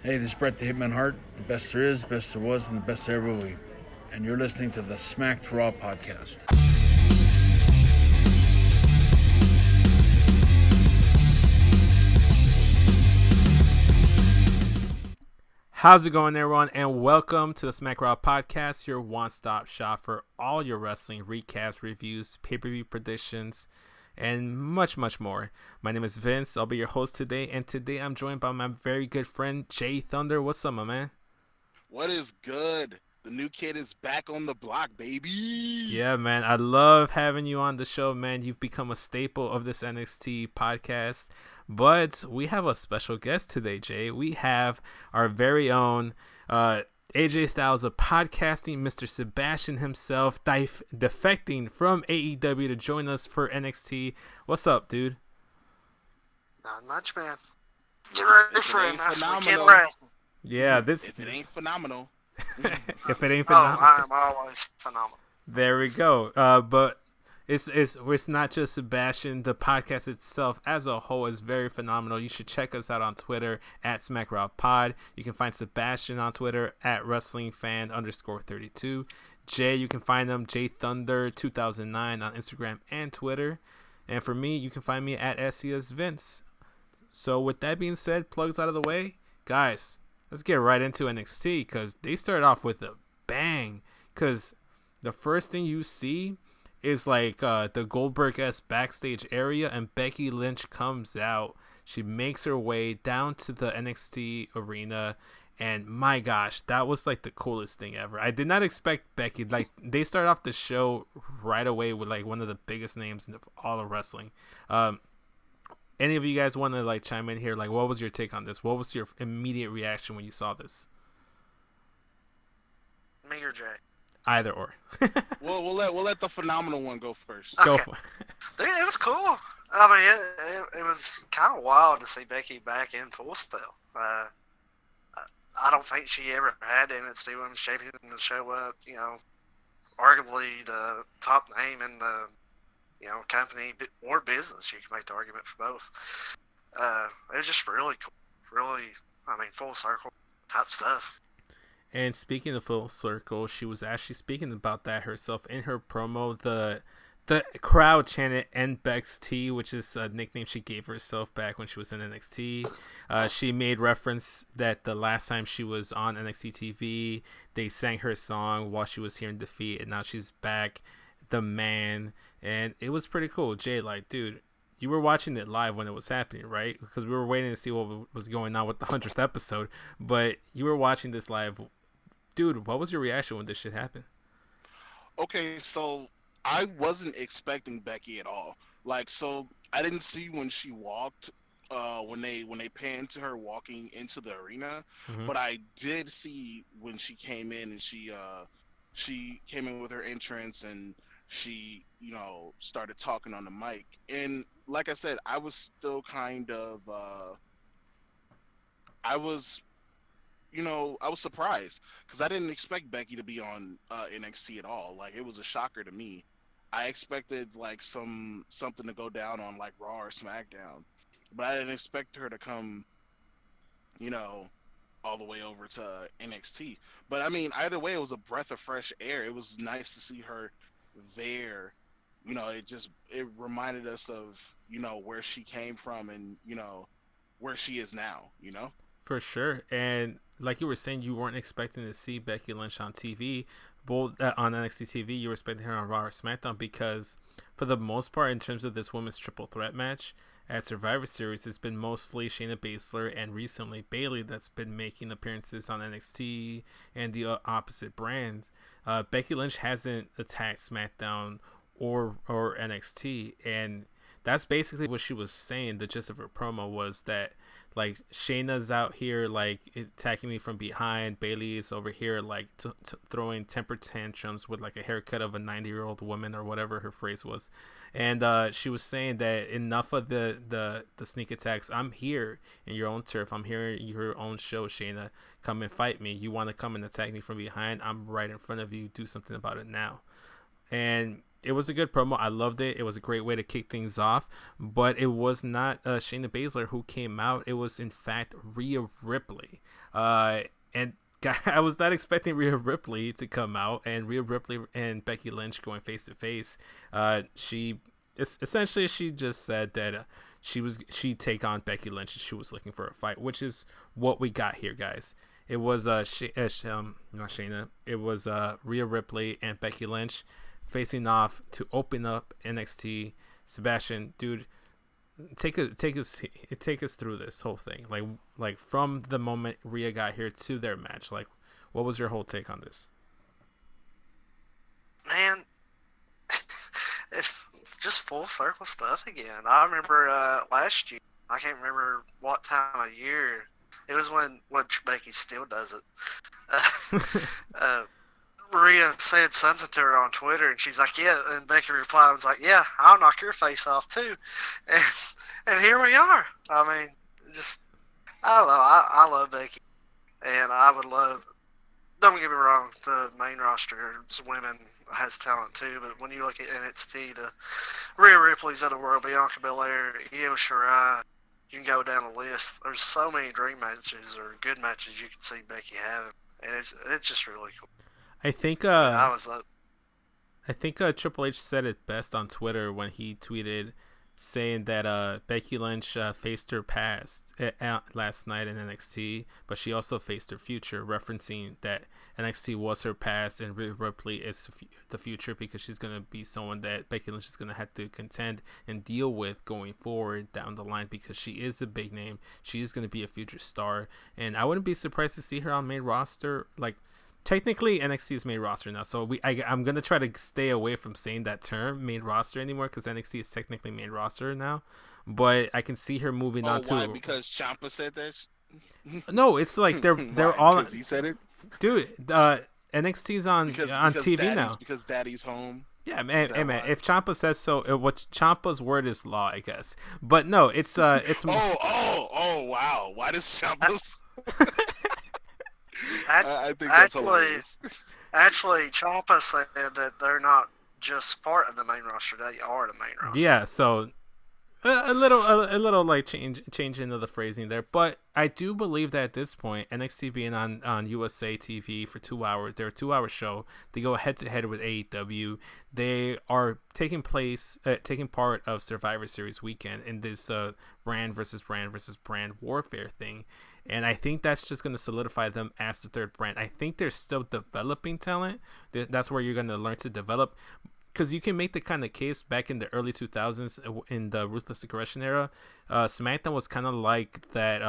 Hey, this is Brett the Hitman Hart, the best there is, best there was, and the best there ever will be. And you're listening to the Smacked Raw podcast. How's it going, everyone? And welcome to the Smack Raw podcast, your one-stop shop for all your wrestling recaps, reviews, pay-per-view predictions, and much, much more. My name is Vince. I'll be your host today, and today I'm joined by my very good friend, Jay Thunder. What's up, my man? What is good? The new kid is back on the block, baby. Yeah, man. I love having you on the show, man. You've become a staple of this NXT podcast. But we have a special guest today, Jay. We have our very own AJ Styles of podcasting, Mr. Sebastian himself, defecting from AEW to join us for NXT. What's up, dude? Not much, man. Get ready for a nice weekend rest. Yeah, If it ain't phenomenal. If it ain't phenomenal. I'm always phenomenal. There we go. But it's not just Sebastian. The podcast itself as a whole is very phenomenal. You should check us out on Twitter at SmackRawPod. You can find Sebastian on Twitter at WrestlingFan_32. Jay, you can find him JThunder2009 on Instagram and Twitter. And for me, you can find me at SCSVince. So with that being said, plugs out of the way, guys, let's get right into NXT because they started off with a bang. Because the first thing you see is like the Goldberg-esque backstage area, and Becky Lynch comes out. She makes her way down to the NXT arena, and my gosh, that was like the coolest thing ever. I did not expect Becky. Like, they start off the show right away with like one of the biggest names in all of wrestling. Any of you guys want to like chime in here? Like, what was your take on this? What was your immediate reaction when you saw this? Me or Jay? Either or. Well, we'll let the phenomenal one go first. Okay. Go for it. Dude, it was cool. I mean, it was kind of wild to see Becky back in full style. I don't think she ever had NXT Women's Champion to show up. You know, arguably the top name in the company or business. You can make the argument for both. It was just really cool. Really, I mean, full circle type stuff. And speaking of full circle, she was actually speaking about that herself in her promo. The crowd chanted NXT, which is a nickname she gave herself back when she was in NXT. She made reference that the last time she was on NXT TV, they sang her song while she was here in Defeat, and now she's back, the man. And it was pretty cool. Jay, like, dude, you were watching it live when it was happening, right? Because we were waiting to see what was going on with the 100th episode, but you were watching this live. Dude, what was your reaction when this shit happened? Okay, so I wasn't expecting Becky at all. Like, so I didn't see when she walked, when they panned to her walking into the arena, but I did see when she came in, and she came in with her entrance, and she started talking on the mic. And like I said, I was still kind of I was surprised because I didn't expect Becky to be on NXT at all. Like, it was a shocker to me. I expected like something to go down on like Raw or SmackDown, but I didn't expect her to come, all the way over to NXT. But I mean, either way, it was a breath of fresh air. It was nice to see her there. It reminded us of where she came from and where she is now. For sure. And like you were saying, you weren't expecting to see Becky Lynch on TV, both on NXT TV. You were expecting her on Raw or SmackDown because, for the most part, in terms of this women's triple threat match at Survivor Series, it's been mostly Shayna Baszler and recently Bayley that's been making appearances on NXT and the opposite brand. Becky Lynch hasn't attacked SmackDown or NXT, and that's basically what she was saying. The gist of her promo was that, like, Shayna's out here like attacking me from behind. Bayley is over here like throwing temper tantrums with like a haircut of a 90-year-old woman or whatever her phrase was. And she was saying that enough of the sneak attacks. I'm here in your own turf. I'm here in your own show, Shayna. Come and fight me. You want to come and attack me from behind? I'm right in front of you. Do something about it now. And it was a good promo. I loved it. It was a great way to kick things off. But it was not Shayna Baszler who came out. It was, in fact, Rhea Ripley. And I was not expecting Rhea Ripley to come out. And Rhea Ripley and Becky Lynch going face-to-face. She just said that she'd take on Becky Lynch and she was looking for a fight, which is what we got here, guys. It was not Shayna. It was Rhea Ripley and Becky Lynch facing off to open up NXT. Sebastian, dude, take us through this whole thing. Like from the moment Rhea got here to their match. Like, what was your whole take on this? Man, it's just full circle stuff again. I remember last year. I can't remember what time of year. It was when Becky still does it. Rhea said something to her on Twitter, and she's like, yeah, and Becky replied, was like, yeah, I'll knock your face off too. And here we are. I mean, just, I don't know, I love Becky, and I would love, don't get me wrong, the main roster, women has talent too, but when you look at NXT, the Rhea Ripley's of the world, Bianca Belair, Io Shirai, you can go down a list. There's so many dream matches or good matches you can see Becky having, and it's just really cool. I think Triple H said it best on Twitter when he tweeted saying that Becky Lynch faced her past last night in NXT, but she also faced her future, referencing that NXT was her past and Rhea Ripley is the future, because she's going to be someone that Becky Lynch is going to have to contend and deal with going forward down the line, because she is a big name. She is going to be a future star, and I wouldn't be surprised to see her on main roster. Like, technically NXT is main roster now, so I'm gonna try to stay away from saying that term main roster anymore, because NXT is technically main roster now. But I can see her moving on to. Why? Because Ciampa said that. No, it's like they're all. Because he said it, dude. NXT's on TV now. Because Daddy's home. Yeah, man. Hey, man. If Ciampa says so, what Ciampa's word is law, I guess. But no, it's. Oh! Wow! Why does Ciampa's? I think that's hilarious. Actually, Ciampa said that they're not just part of the main roster; they are the main roster. Yeah, so a little like change into the phrasing there, but I do believe that at this point, NXT being on USA TV for 2 hours, they're a 2-hour show. They go head to head with AEW. They are taking part of Survivor Series weekend in this brand versus brand warfare thing. And I think that's just going to solidify them as the third brand. I think they're still developing talent. That's where you're going to learn to develop. Because you can make the kind of case back in the early 2000s in the Ruthless Aggression era. SmackDown was kind of like that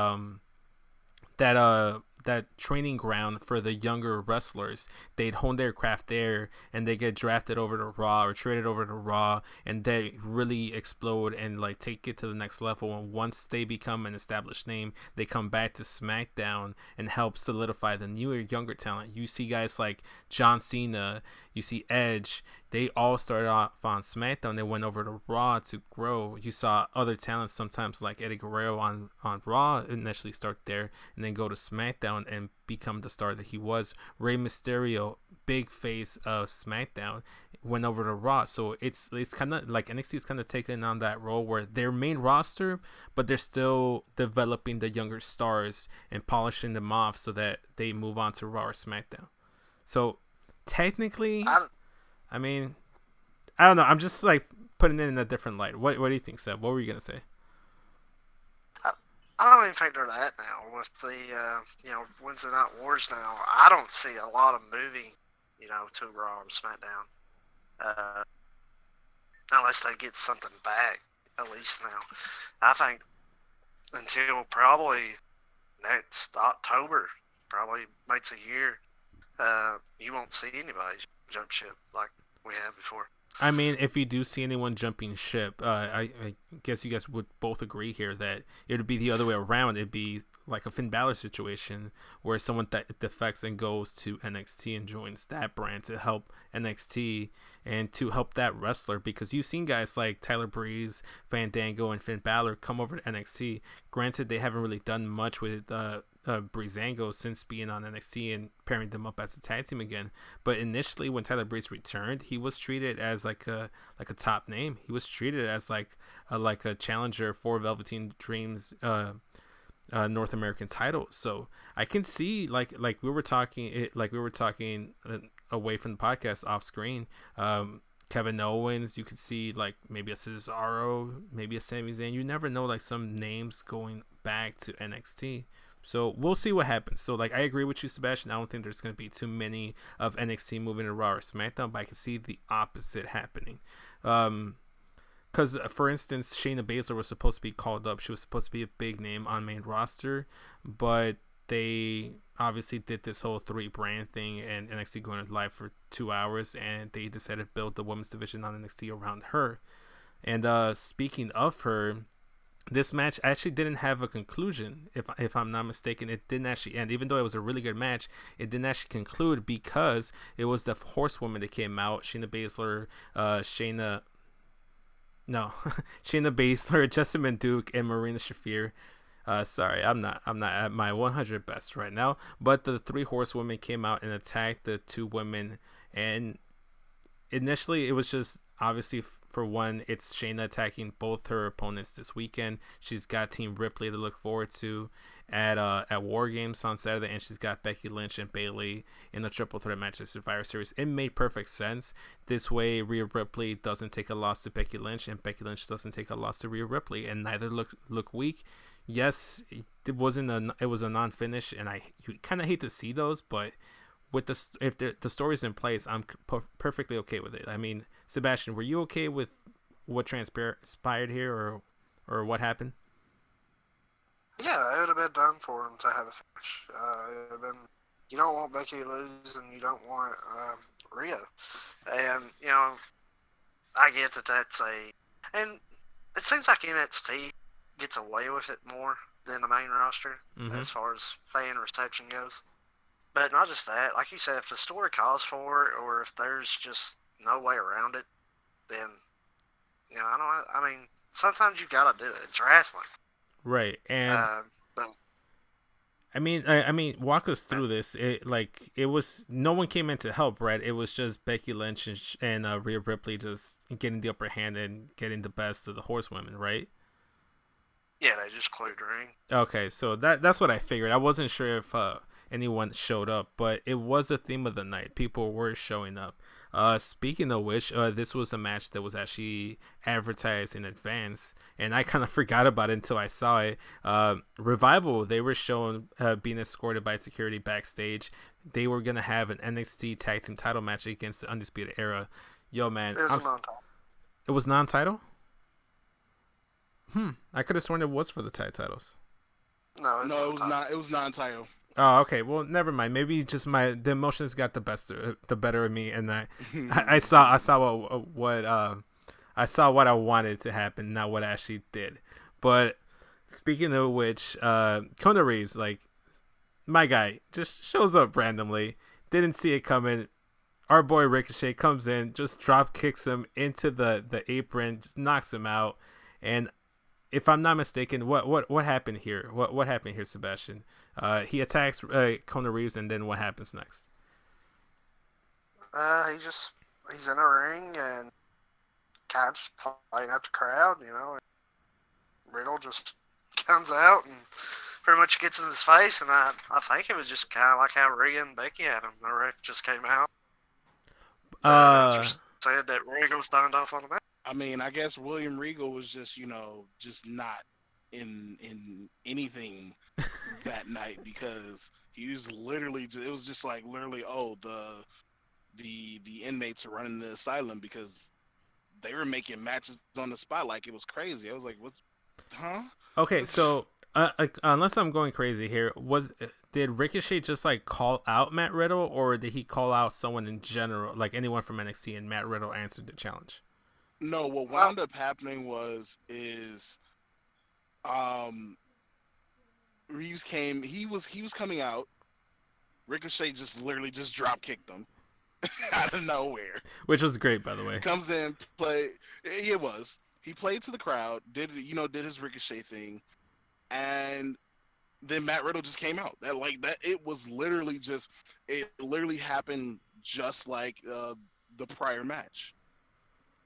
training ground for the younger wrestlers. They'd hone their craft there, and they get drafted over to Raw or traded over to Raw, and they really explode and like take it to the next level. And once they become an established name, they come back to SmackDown and help solidify the newer, younger talent. You see guys like John Cena, you see Edge. They all started off on SmackDown. They went over to Raw to grow. You saw other talents sometimes like Eddie Guerrero on Raw initially start there and then go to SmackDown and become the star that he was. Rey Mysterio, big face of SmackDown, went over to Raw. So it's kind of like NXT is kind of taking on that role where they're main roster, but they're still developing the younger stars and polishing them off so that they move on to Raw or SmackDown. So technically, I mean, I don't know. I'm just like putting it in a different light. What do you think, Seb? What were you gonna say? I don't even think they're that now with the Wednesday Night Wars now. I don't see a lot of moving, to Raw or SmackDown, unless they get something back. At least now, I think until probably next October, probably makes a year, you won't see anybody jump ship like we have before. I mean, if you do see anyone jumping ship, I guess you guys would both agree here that it would be the other way around. It'd be like a Finn Balor situation where someone defects and goes to NXT and joins that brand to help NXT and to help that wrestler, because you've seen guys like Tyler Breeze, Fandango, and Finn Balor come over to NXT. Granted, they haven't really done much with Breezango since being on NXT and pairing them up as a tag team again. But initially, when Tyler Breeze returned, he was treated as like a top name. He was treated as like a challenger for Velveteen Dream's North American title. So I can see like we were talking away from the podcast off screen. Kevin Owens, you could see like maybe a Cesaro, maybe a Sami Zayn. You never know, like some names going back to NXT. So we'll see what happens. So like I agree with you, Sebastian. I don't think there's going to be too many of NXT moving to Raw or SmackDown, but I can see the opposite happening. Because for instance, Shayna Baszler was supposed to be called up. She was supposed to be a big name on main roster, but they obviously did this whole 3-brand thing and NXT going live for 2 hours, and they decided to build the women's division on NXT around her. And speaking of her, this match actually didn't have a conclusion. If I'm not mistaken, it didn't actually end. Even though it was a really good match, it didn't actually conclude because it was the horsewoman that came out. Shayna Baszler, Shayna Baszler, Jessamine Duke, and Marina Shafir. Sorry, I'm not at my 100 best right now. But the 3 horsewomen came out and attacked the 2 women. And initially, it was just obviously for one, it's Shayna attacking both her opponents this weekend. She's got Team Ripley to look forward to at War Games on Saturday, and she's got Becky Lynch and Bayley in a triple threat match at Survivor Series. It made perfect sense. This way, Rhea Ripley doesn't take a loss to Becky Lynch, and Becky Lynch doesn't take a loss to Rhea Ripley, and neither look weak. Yes, it was a non-finish, and you kind of hate to see those, but with if the story's in place, I'm perfectly okay with it. I mean, Sebastian, were you okay with what transpired here, or what happened? Yeah, it would have been done for him to have a finish. It would have been, you don't want Becky to lose, and you don't want Rhea. And, I get and it seems like NXT gets away with it more than the main roster as far as fan reception goes. But not just that, like you said, if the story calls for it, or if there's just no way around it, then, I mean, sometimes you gotta do it. It's wrestling. Right, and but, I mean, walk us through this. It was no one came in to help, right? It was just Becky Lynch and Rhea Ripley just getting the upper hand and getting the best of the horsewomen, right? Yeah, they just cleared the ring. Okay, so that's what I figured. I wasn't sure if anyone showed up, but it was a theme of the night. People were showing up. Speaking of which, this was a match that was actually advertised in advance, and I kind of forgot about it until I saw it. Revival, they were shown being escorted by security backstage. They were going to have an NXT Tag Team title match against the Undisputed Era. Yo, man. It was non-title. It was non-title? I could have sworn it was for the tag titles. No, it was not. It was non-title. Oh, okay. Well, never mind. Maybe just the emotions got the better of me, and I saw what I wanted to happen, not what I actually did. But speaking of which, Kona Reeves, like my guy, just shows up randomly. Didn't see it coming. Our boy Ricochet comes in, just drop kicks him into the apron, just knocks him out. And if I'm not mistaken, what happened here? What happened here, Sebastian? He attacks Kona Reeves, and then what happens next? He's in a ring and Cap's playing at the crowd, and Riddle just comes out and pretty much gets in his face, and I think it was just kind of like how Rhea and Becky had him. The ref just came out. Said that Regal signed off on the match. I mean, I guess William Regal was just not in anything that night, because he was literally, it was just like literally, the inmates are running the asylum, because they were making matches on the spot like it was crazy. I was like, Okay, so unless I'm going crazy here, did Ricochet just like call out Matt Riddle, or did he call out someone in general, like anyone from NXT, and Matt Riddle answered the challenge? No, what wound up happening is Reeves came. He was coming out. Ricochet just literally just drop kicked him out of nowhere, which was great, by the way. Comes in, play. It was. He played to the crowd. Did his Ricochet thing, and then Matt Riddle just came out. That it was literally just it literally happened just like the prior match.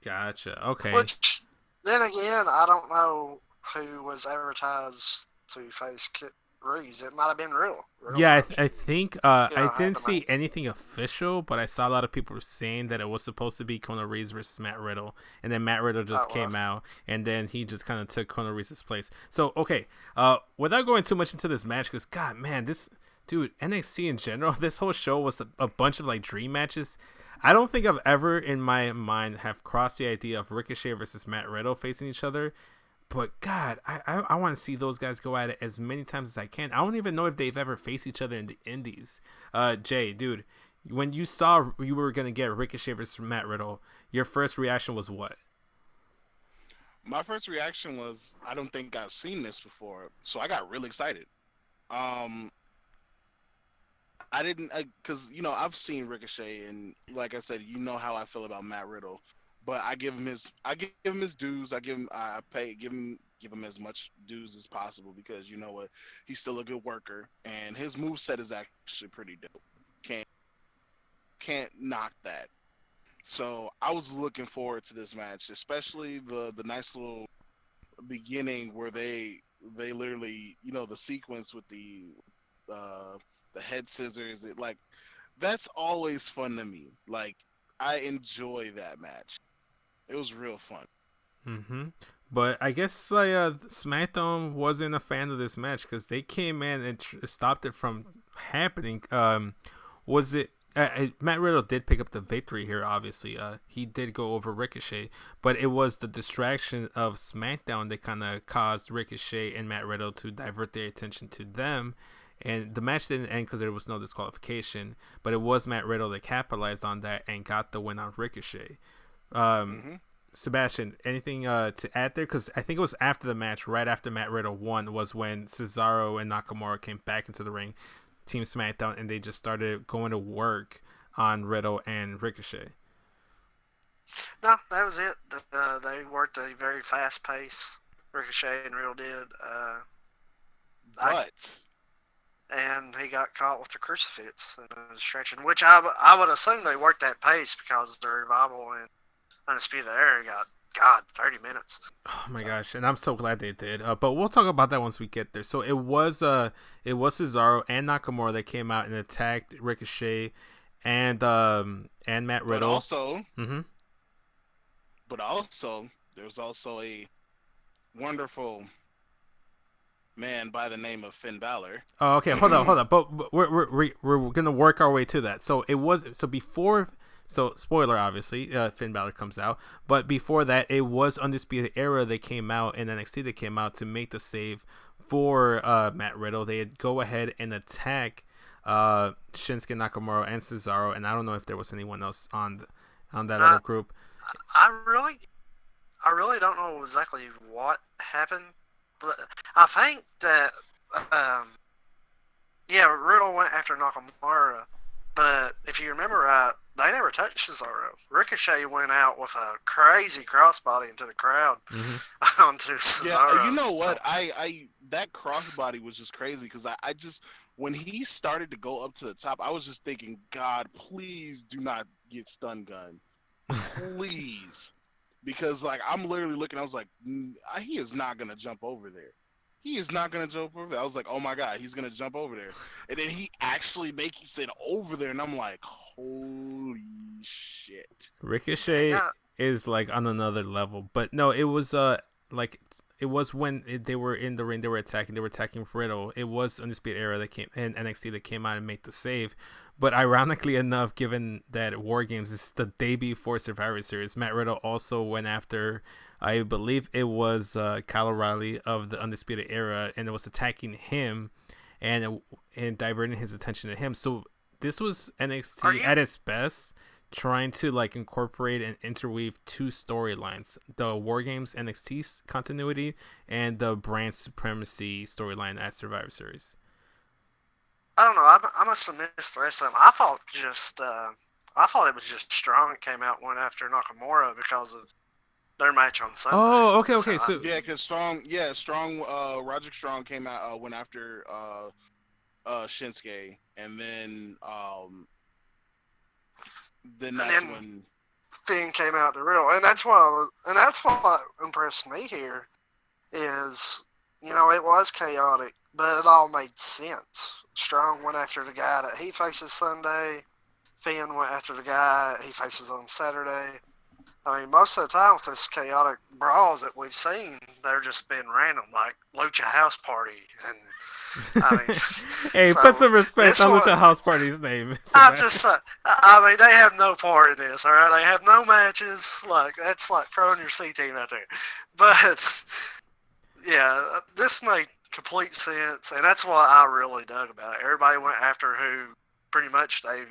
Gotcha. Okay. Which, then again, I don't know who was advertised to face Kit Reeves. It might have been Riddle. Yeah, I think You I know, had didn't to see make. anything official, but I saw a lot of people saying that it was supposed to be Kona Reeves versus Matt Riddle, and then Matt Riddle just Oh, well. came out, and then he just kind of took Kona Reeves' place. So okay, without going too much into this match, because God, man, this dude NXT in general, this whole show was a bunch of like dream matches. I don't think I've ever in my mind have crossed the idea of Ricochet versus Matt Riddle facing each other. But God, I want to see those guys go at it as many times as I can. I don't even know if they've ever faced each other in the Indies. Jay, dude, when you saw you were gonna get Ricochet versus Matt Riddle, your first reaction was what? My first reaction was, I don't think I've seen this before, so I got really excited. Um, I didn't, because I've seen Ricochet, and like I said, you know how I feel about Matt Riddle, but I give him his dues. I give him as much dues as possible because you know what, he's still a good worker, and his move set is actually pretty dope. Can't can't knock that. So I was looking forward to this match, especially the nice little beginning where they literally the sequence with the head scissors. That's always fun to me. Like, I enjoy that match. It was real fun. Mm-hmm. But I guess like SmackDown wasn't a fan of this match because they came in and stopped it from happening. Was it? Matt Riddle did pick up the victory here. Obviously, he did go over Ricochet, but it was the distraction of SmackDown that kind of caused Ricochet and Matt Riddle to divert their attention to them. And the match didn't end because there was no disqualification, but it was Matt Riddle that capitalized on that and got the win on Ricochet. Hmm. Sebastian, anything to add there? Because I think it was after the match, right after Matt Riddle won, was when Cesaro and Nakamura came back into the ring, Team SmackDown, and they just started going to work on Riddle and Ricochet. No, that was it. They worked a very fast pace. Ricochet and Riddle did. But And he got caught with the crucifix and the distraction, which I would assume they worked that pace because the Revival and Undisputed Era got, God, 30 minutes. Oh my gosh, and I'm so glad they did. But we'll talk about that once we get there. So it was Cesaro and Nakamura that came out and attacked Ricochet and Matt Riddle. But also, there's also a wonderful man by the name of Finn Balor. Oh, okay, hold on. But we're gonna work our way to that. So it was before. So spoiler, obviously, Finn Balor comes out, but before that, it was Undisputed Era that came out and NXT that came out to make the save for Matt Riddle. They'd go ahead and attack Shinsuke Nakamura and Cesaro, and I don't know if there was anyone else on that other group. I really don't know exactly what happened, but I think that Riddle went after Nakamura, but if you remember right, they never touched Cesaro. Ricochet went out with a crazy crossbody into the crowd onto Cesaro. Yeah, you know what? I that crossbody was just crazy because I just when he started to go up to the top, I was just thinking, God, please do not get stun gun, please, because like I'm literally looking, I was like, he is not gonna jump over there. He is not gonna jump over there. I was like, oh my God, he's gonna jump over there, and then he actually makes it over there, and I'm like, holy shit. Ricochet is like on another level, but no, it was it was when they were in the ring, they were attacking Riddle. It was Undisputed Era that came and NXT that came out and made the save. But ironically enough, given that War Games is the day before Survivor Series, Matt Riddle also went after, I believe it was Kyle O'Reilly of the Undisputed Era, and it was attacking him and diverting his attention to him. So this was NXT at its best, trying to like incorporate and interweave two storylines: the War Games NXT continuity and the brand supremacy storyline at Survivor Series. I don't know. I must have missed the rest of them. I thought it was just Strong came out went after Nakamura because of their match on Sunday. Oh, okay. So, So Yeah, because Roderick Strong came out went after Shinsuke, and then and that's then when Finn came out to real, and that's what impressed me here is, you know, it was chaotic, but it all made sense. Strong went after the guy that he faces Sunday. Finn went after the guy he faces on Saturday. I mean, most of the time with this chaotic brawls that we've seen, they're just been random, like Lucha House Party, and I mean, hey, so put some respect this on one, Lucha House Party's name. I Sebastian. just, I mean, they have no part in this, all right? They have no matches. Like, that's like throwing your C team out there. But, yeah, this made complete sense, and that's what I really dug about it. Everybody went after who pretty much they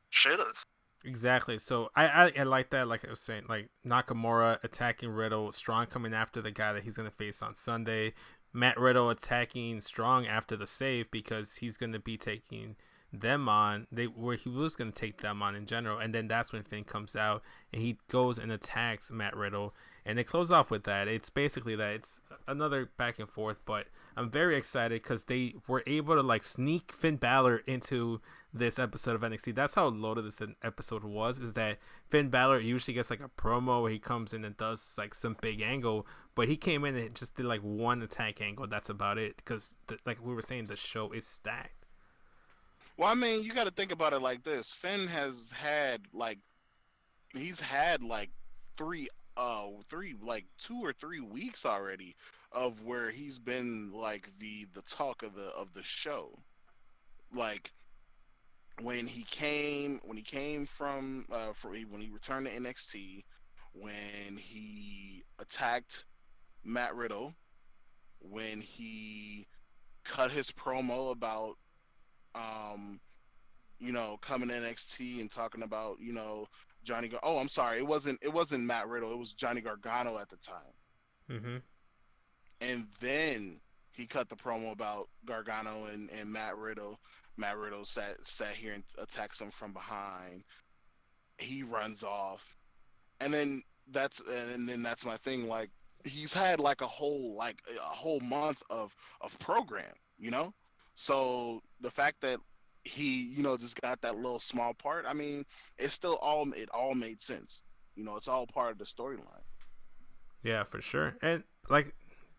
should have. Exactly. So I like that. Like I was saying, like Nakamura attacking Riddle, Strong coming after the guy that he's gonna face on Sunday. Matt Riddle attacking Strong after the save because he's gonna be taking them on. Where he was gonna take them on in general, and then that's when Finn comes out and he goes and attacks Matt Riddle, and they close off with that. It's basically that. It's another back and forth, but I'm very excited because they were able to like sneak Finn Balor into this episode of NXT. That's how loaded this episode was, is that Finn Balor usually gets like a promo where he comes in and does like some big angle, but he came in and just did like one attack angle. That's about it, because like we were saying, the show is stacked. Well, I mean, you got to think about it like this. Finn he's had like three, like 2 or 3 weeks already of where he's been like the talk of the show. Like when he returned to NXT, when he attacked Matt Riddle, when he cut his promo about coming to NXT and talking about, I'm sorry, it wasn't Matt Riddle, it was Johnny Gargano at the time. Mm-hmm. And then he cut the promo about Gargano and Matt Riddle. Matt Riddle sat here and attacks him from behind. He runs off, and then that's my thing. Like, he's had like a whole month of program, So the fact that he just got that little small part, I mean, it all made sense. It's all part of the storyline. Yeah, for sure. And like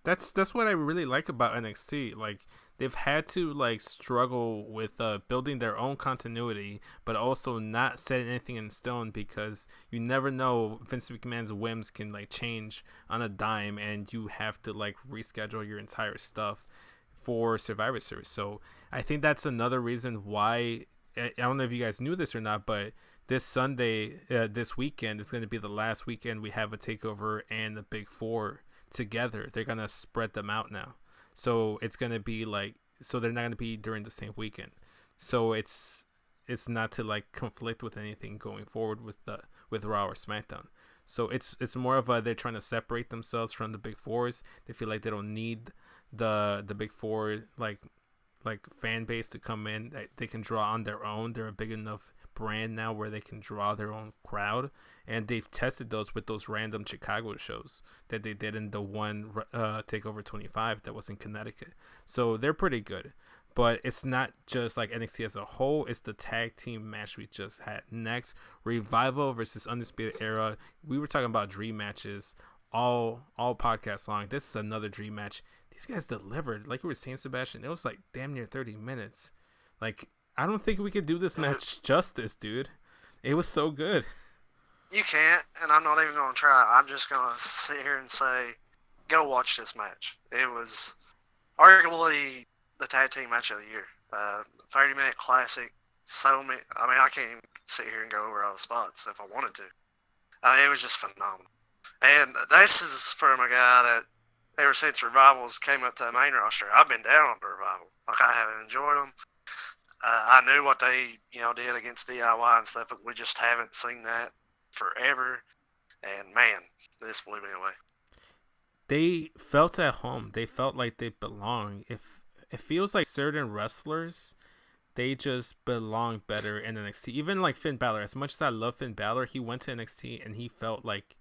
that's what I really like about NXT. Like, they've had to like struggle with building their own continuity, but also not setting anything in stone, because you never know, Vince McMahon's whims can like change on a dime, and you have to like reschedule your entire stuff for Survivor Series. So I think that's another reason why, I don't know if you guys knew this or not, but this Sunday, this weekend is going to be the last weekend we have a takeover and the Big Four together. They're going to spread them out now. So it's going to be like, so they're not going to be during the same weekend. So it's not to like conflict with anything going forward with Raw or SmackDown. So it's more of they're trying to separate themselves from the Big Fours. They feel like they don't need the Big Four like fan base to come in. They can draw on their own. They're a big enough brand now where they can draw their own crowd, and they've tested those with those random Chicago shows that they did in the one Takeover 25 that was in Connecticut. So they're pretty good, but it's not just like NXT as a whole. It's the tag team match we just had next, Revival versus Undisputed Era. We were talking about dream matches all podcast long. This is another dream match. These guys delivered. Like you were saying, Sebastian, it was like damn near 30 minutes. Like, I don't think we could do this match justice, dude. It was so good. You can't, and I'm not even going to try. I'm just going to sit here and say, go watch this match. It was arguably the tag team match of the year. 30-minute classic. I can't even sit here and go over all the spots if I wanted to. It was just phenomenal. And this is from a guy that ever since Revivals came up to the main roster, I've been down on the Revival. Like, I haven't enjoyed them. I knew what they, did against DIY and stuff, but we just haven't seen that forever. And man, this blew me away. They felt at home. They felt like they belong. If it feels like certain wrestlers, they just belong better in NXT. Even like Finn Balor. As much as I love Finn Balor, he went to NXT and he felt like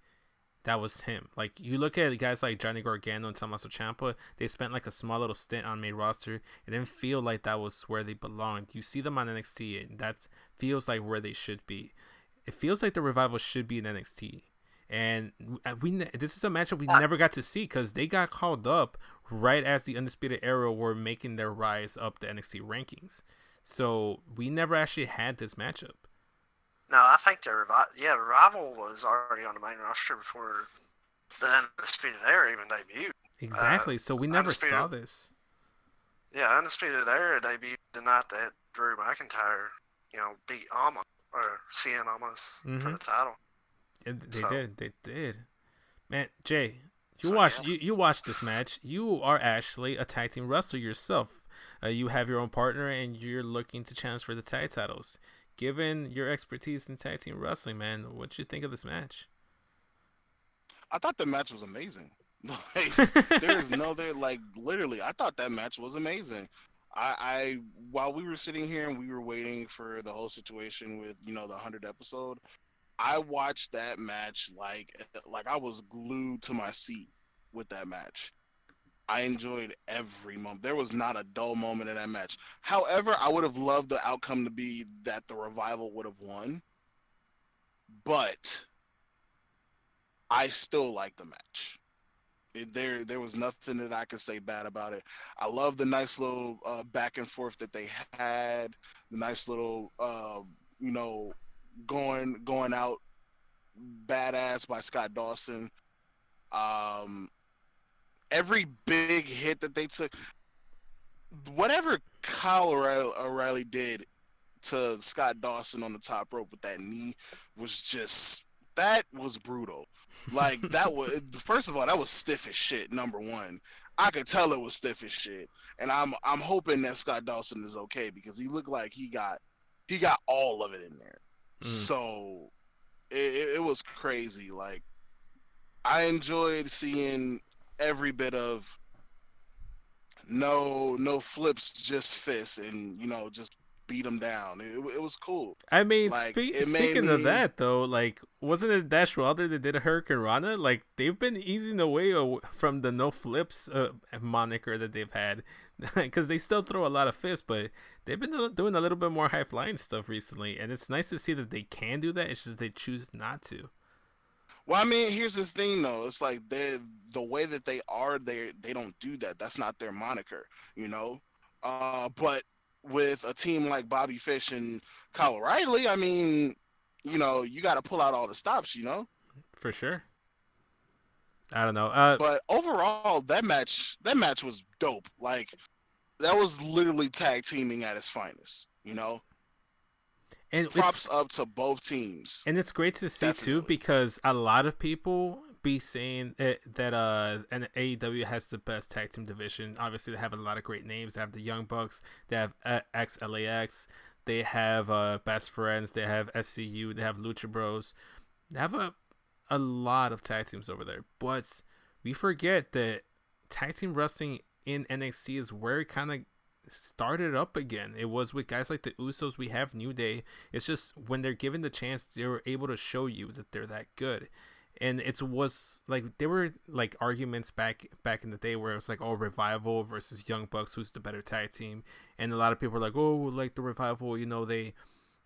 that was him. Like, you look at guys like Johnny Gargano and Tommaso Ciampa, they spent like a small little stint on main roster. It didn't feel like that was where they belonged. You see them on NXT, and that feels like where they should be. It feels like the Revival should be in NXT. And this is a matchup we never got to see because they got called up right as the Undisputed Era were making their rise up the NXT rankings. So we never actually had this matchup. No, I think the Revival was already on the main roster before the Undisputed Era even debuted. Exactly. So we never saw this. Yeah, Undisputed Era debuted the night that Drew McIntyre, beat Almas or CN Almas for the title. They did. Man, Jay, you watched this match. You are actually a tag team wrestler yourself. You have your own partner, and you're looking to challenge for the tag titles. Given your expertise in tag team wrestling, man, what you think of this match? I thought the match was amazing. Literally, I thought that match was amazing. I while we were sitting here and we were waiting for the whole situation with the 100th episode, I watched that match like I was glued to my seat with that match. I enjoyed every moment. There was not a dull moment in that match. However, I would have loved the outcome to be that the Revival would have won, but I still like the match. There was nothing that I could say bad about it. I love the nice little back and forth that they had. The nice little going out badass by Scott Dawson. Every big hit that they took, whatever Kyle O'Reilly did to Scott Dawson on the top rope with that knee that was brutal. Like, that was, first of all, that was stiff as shit. Number one, I could tell it was stiff as shit, and I'm hoping that Scott Dawson is okay because he looked like he got all of it in there. So it was crazy. Like, I enjoyed seeing every bit of no flips, just fists, and just beat them down. It was cool. I mean, like, speaking of that though, like, wasn't it Dash Wilder that did a Hurricane Rana? Like, they've been easing away from the no flips moniker that they've had, because they still throw a lot of fists, but they've been doing a little bit more high flying stuff recently, and it's nice to see that they can do that. It's just they choose not to. Well, I mean, here's the thing, though. It's like the way that they are, they don't do that. That's not their moniker, But with a team like Bobby Fish and Kyle O'Reilly, I mean, you got to pull out all the stops, For sure. I don't know. But overall, that match was dope. Like, that was literally tag teaming at its finest, And props up to both teams. And it's great to see too, because a lot of people be saying that and AEW has the best tag team division. Obviously, they have a lot of great names. They have the Young Bucks. They have XLAX. They have Best Friends. They have SCU. They have Lucha Bros. They have a lot of tag teams over there. But we forget that tag team wrestling in NXT is where it kind of started up again. It was with guys like the Usos. We have New Day. It's just when they're given the chance, they were able to show you that they're that good. And it was like, there were like arguments back in the day where it was like, oh, Revival versus Young Bucks, who's the better tag team? And a lot of people were like, oh, like the Revival,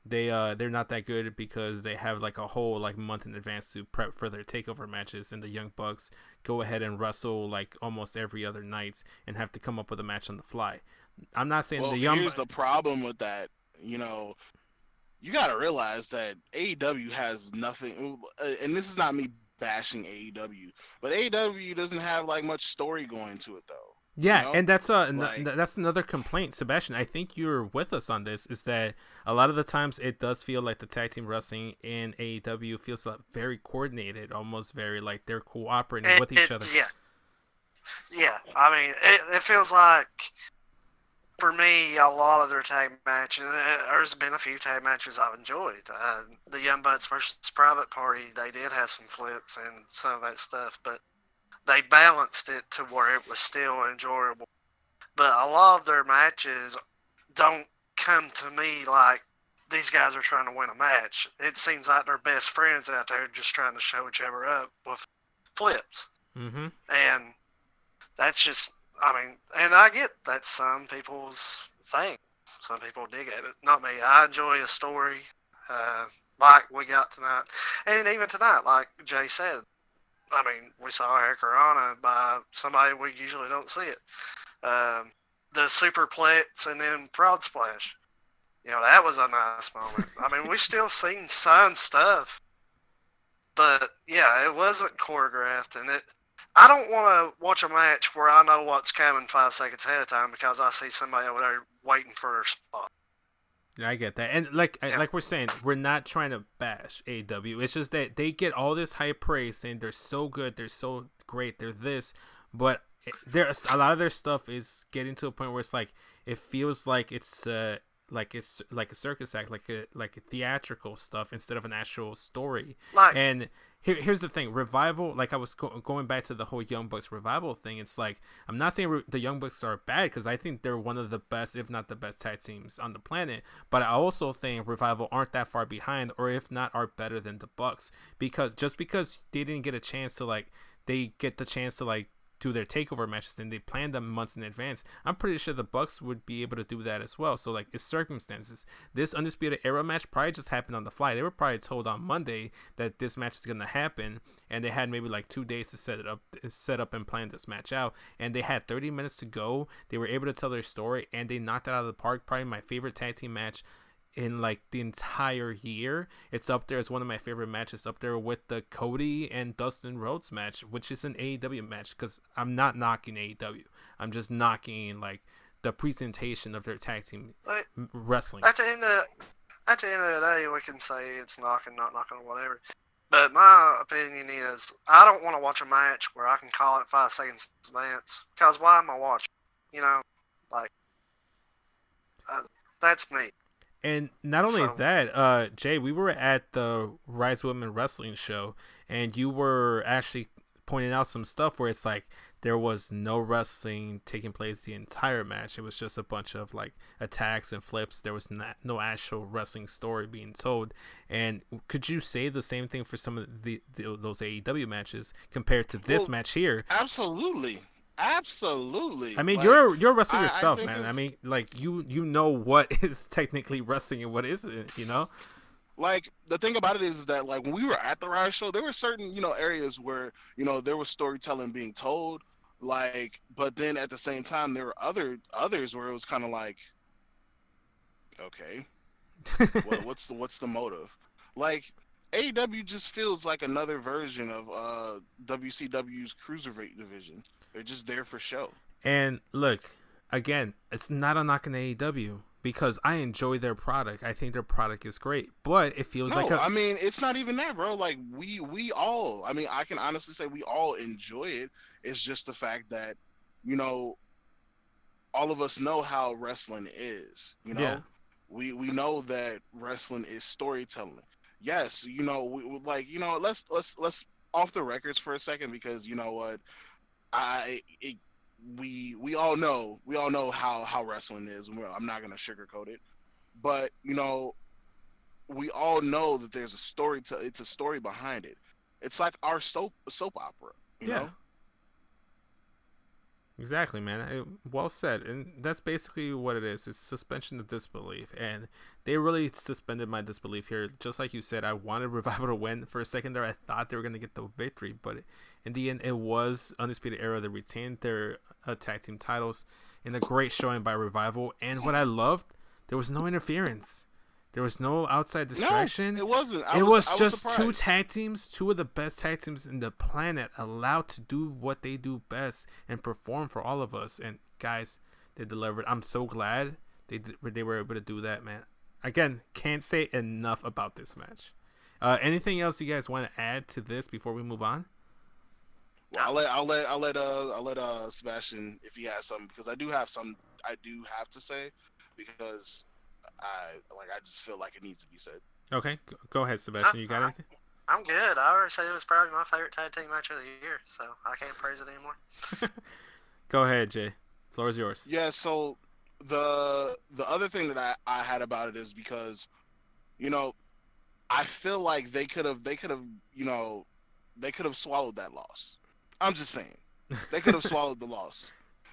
they're not that good because they have like a whole like month in advance to prep for their takeover matches, and the Young Bucks go ahead and wrestle like almost every other night and have to come up with a match on the fly. I'm not saying here's the problem with that. You got to realize that AEW has nothing, and this is not me bashing AEW, but AEW doesn't have like much story going to it though. Yeah, and that's another complaint, Sebastian. I think you're with us on this. Is that a lot of the times it does feel like the tag team wrestling in AEW feels like very coordinated, almost very like they're cooperating with each other. Yeah. I mean, it feels like, for me, a lot of their tag matches, there's been a few tag matches I've enjoyed. The Young Bucks versus Private Party, they did have some flips and some of that stuff, but they balanced it to where it was still enjoyable. But a lot of their matches don't come to me like these guys are trying to win a match. It seems like they're best friends out there just trying to show each other up with flips. Mm-hmm. And that's just, I mean, and I get that's some people's thing. Some people dig at it. Not me. I enjoy a story like we got tonight. And even tonight, like Jay said, I mean, we saw Hurricanrana by somebody we usually don't see it. The superplex and then fraud splash. You know, that was a nice moment. I mean, we still seen some stuff. But, yeah, it wasn't choreographed. And I don't want to watch a match where I know what's coming 5 seconds ahead of time because I see somebody over there waiting for their spot. Yeah, I get that. And like we're saying, we're not trying to bash AEW. It's just that they get all this high praise saying they're so good, they're so great, they're this. But there's a lot of their stuff is getting to a point where it's like it feels like it's like a circus act, like a theatrical stuff instead of an actual story. And here's the thing, Revival, like I was going back to the whole Young Bucks Revival thing. It's like I'm not saying the Young Bucks are bad because I think they're one of the best, if not the best, tag teams on the planet. But I also think Revival aren't that far behind, or if not, are better than the Bucks because they didn't get a chance to they get the chance to do their takeover matches, and they planned them months in advance. I'm pretty sure the Bucks would be able to do that as well. So it's circumstances. This Undisputed Era match probably just happened on the fly. They were probably told on Monday that this match is gonna happen, and they had maybe 2 days to set up and plan this match out. And they had 30 minutes to go. They were able to tell their story, and they knocked it out of the park. Probably my favorite tag team match in the entire year. It's up there as one of my favorite matches, up there with the Cody and Dustin Rhodes match, which is an AEW match, because I'm not knocking AEW. I'm just knocking the presentation of their tag team wrestling. At the end of the day, we can say it's knocking, not knocking, or whatever. But my opinion is, I don't want to watch a match where I can call it 5 seconds in advance, because why am I watching? You know, that's me. And not only that, Jay, we were at the Rise Women Wrestling show, and you were actually pointing out some stuff where it's there was no wrestling taking place the entire match. It was just a bunch of attacks and flips. There was no actual wrestling story being told. And could you say the same thing for some of those AEW matches compared to this match here? Absolutely. I mean, you're a wrestler yourself, man. I mean, you know what is technically wrestling and what isn't, you know? The thing about it is that when we were at the Rise show, there were certain, areas where, there was storytelling being told, but then at the same time, there were others where it was kind of okay, what's the motive? AEW just feels like another version of WCW's Cruiserweight division. They're just there for show. And look, again, it's not a knock on AEW because I enjoy their product. I think their product is great, but it feels I mean, it's not even that, bro. We all, I mean, I can honestly say we all enjoy it. It's just the fact that, all of us know how wrestling is. Yeah. We know that wrestling is storytelling. Yes, let's off the records for a second, because you know what, we all know how wrestling is. I'm not gonna sugarcoat it, but we all know that there's a story it's a story behind it. It's like our soap opera, you know? Exactly, man. Well said. And that's basically what it is. It's suspension of disbelief. And they really suspended my disbelief here. Just like you said, I wanted Revival to win. For a second there, I thought they were going to get the victory. But in the end, it was Undisputed Era that retained their tag team titles in a great showing by Revival. And what I loved, there was no interference. There was no outside distraction. No, it wasn't. It was just surprised. two tag teams, two of the best tag teams in the planet, allowed to do what they do best and perform for all of us. And guys, they delivered. I'm so glad they were able to do that, man. Again, can't say enough about this match. Anything else you guys want to add to this before we move on? Well, I'll let Sebastian, if he has something, because I do have to say, because I just feel like it needs to be said. Okay, go ahead, Sebastian. You got anything? I'm good. I already said it was probably my favorite tag team match of the year, so I can't praise it anymore. Go ahead, Jay. Floor is yours. Yeah. So the other thing that I had about it is because, I feel like they could have they could have swallowed that loss. I'm just saying, they could have swallowed the loss,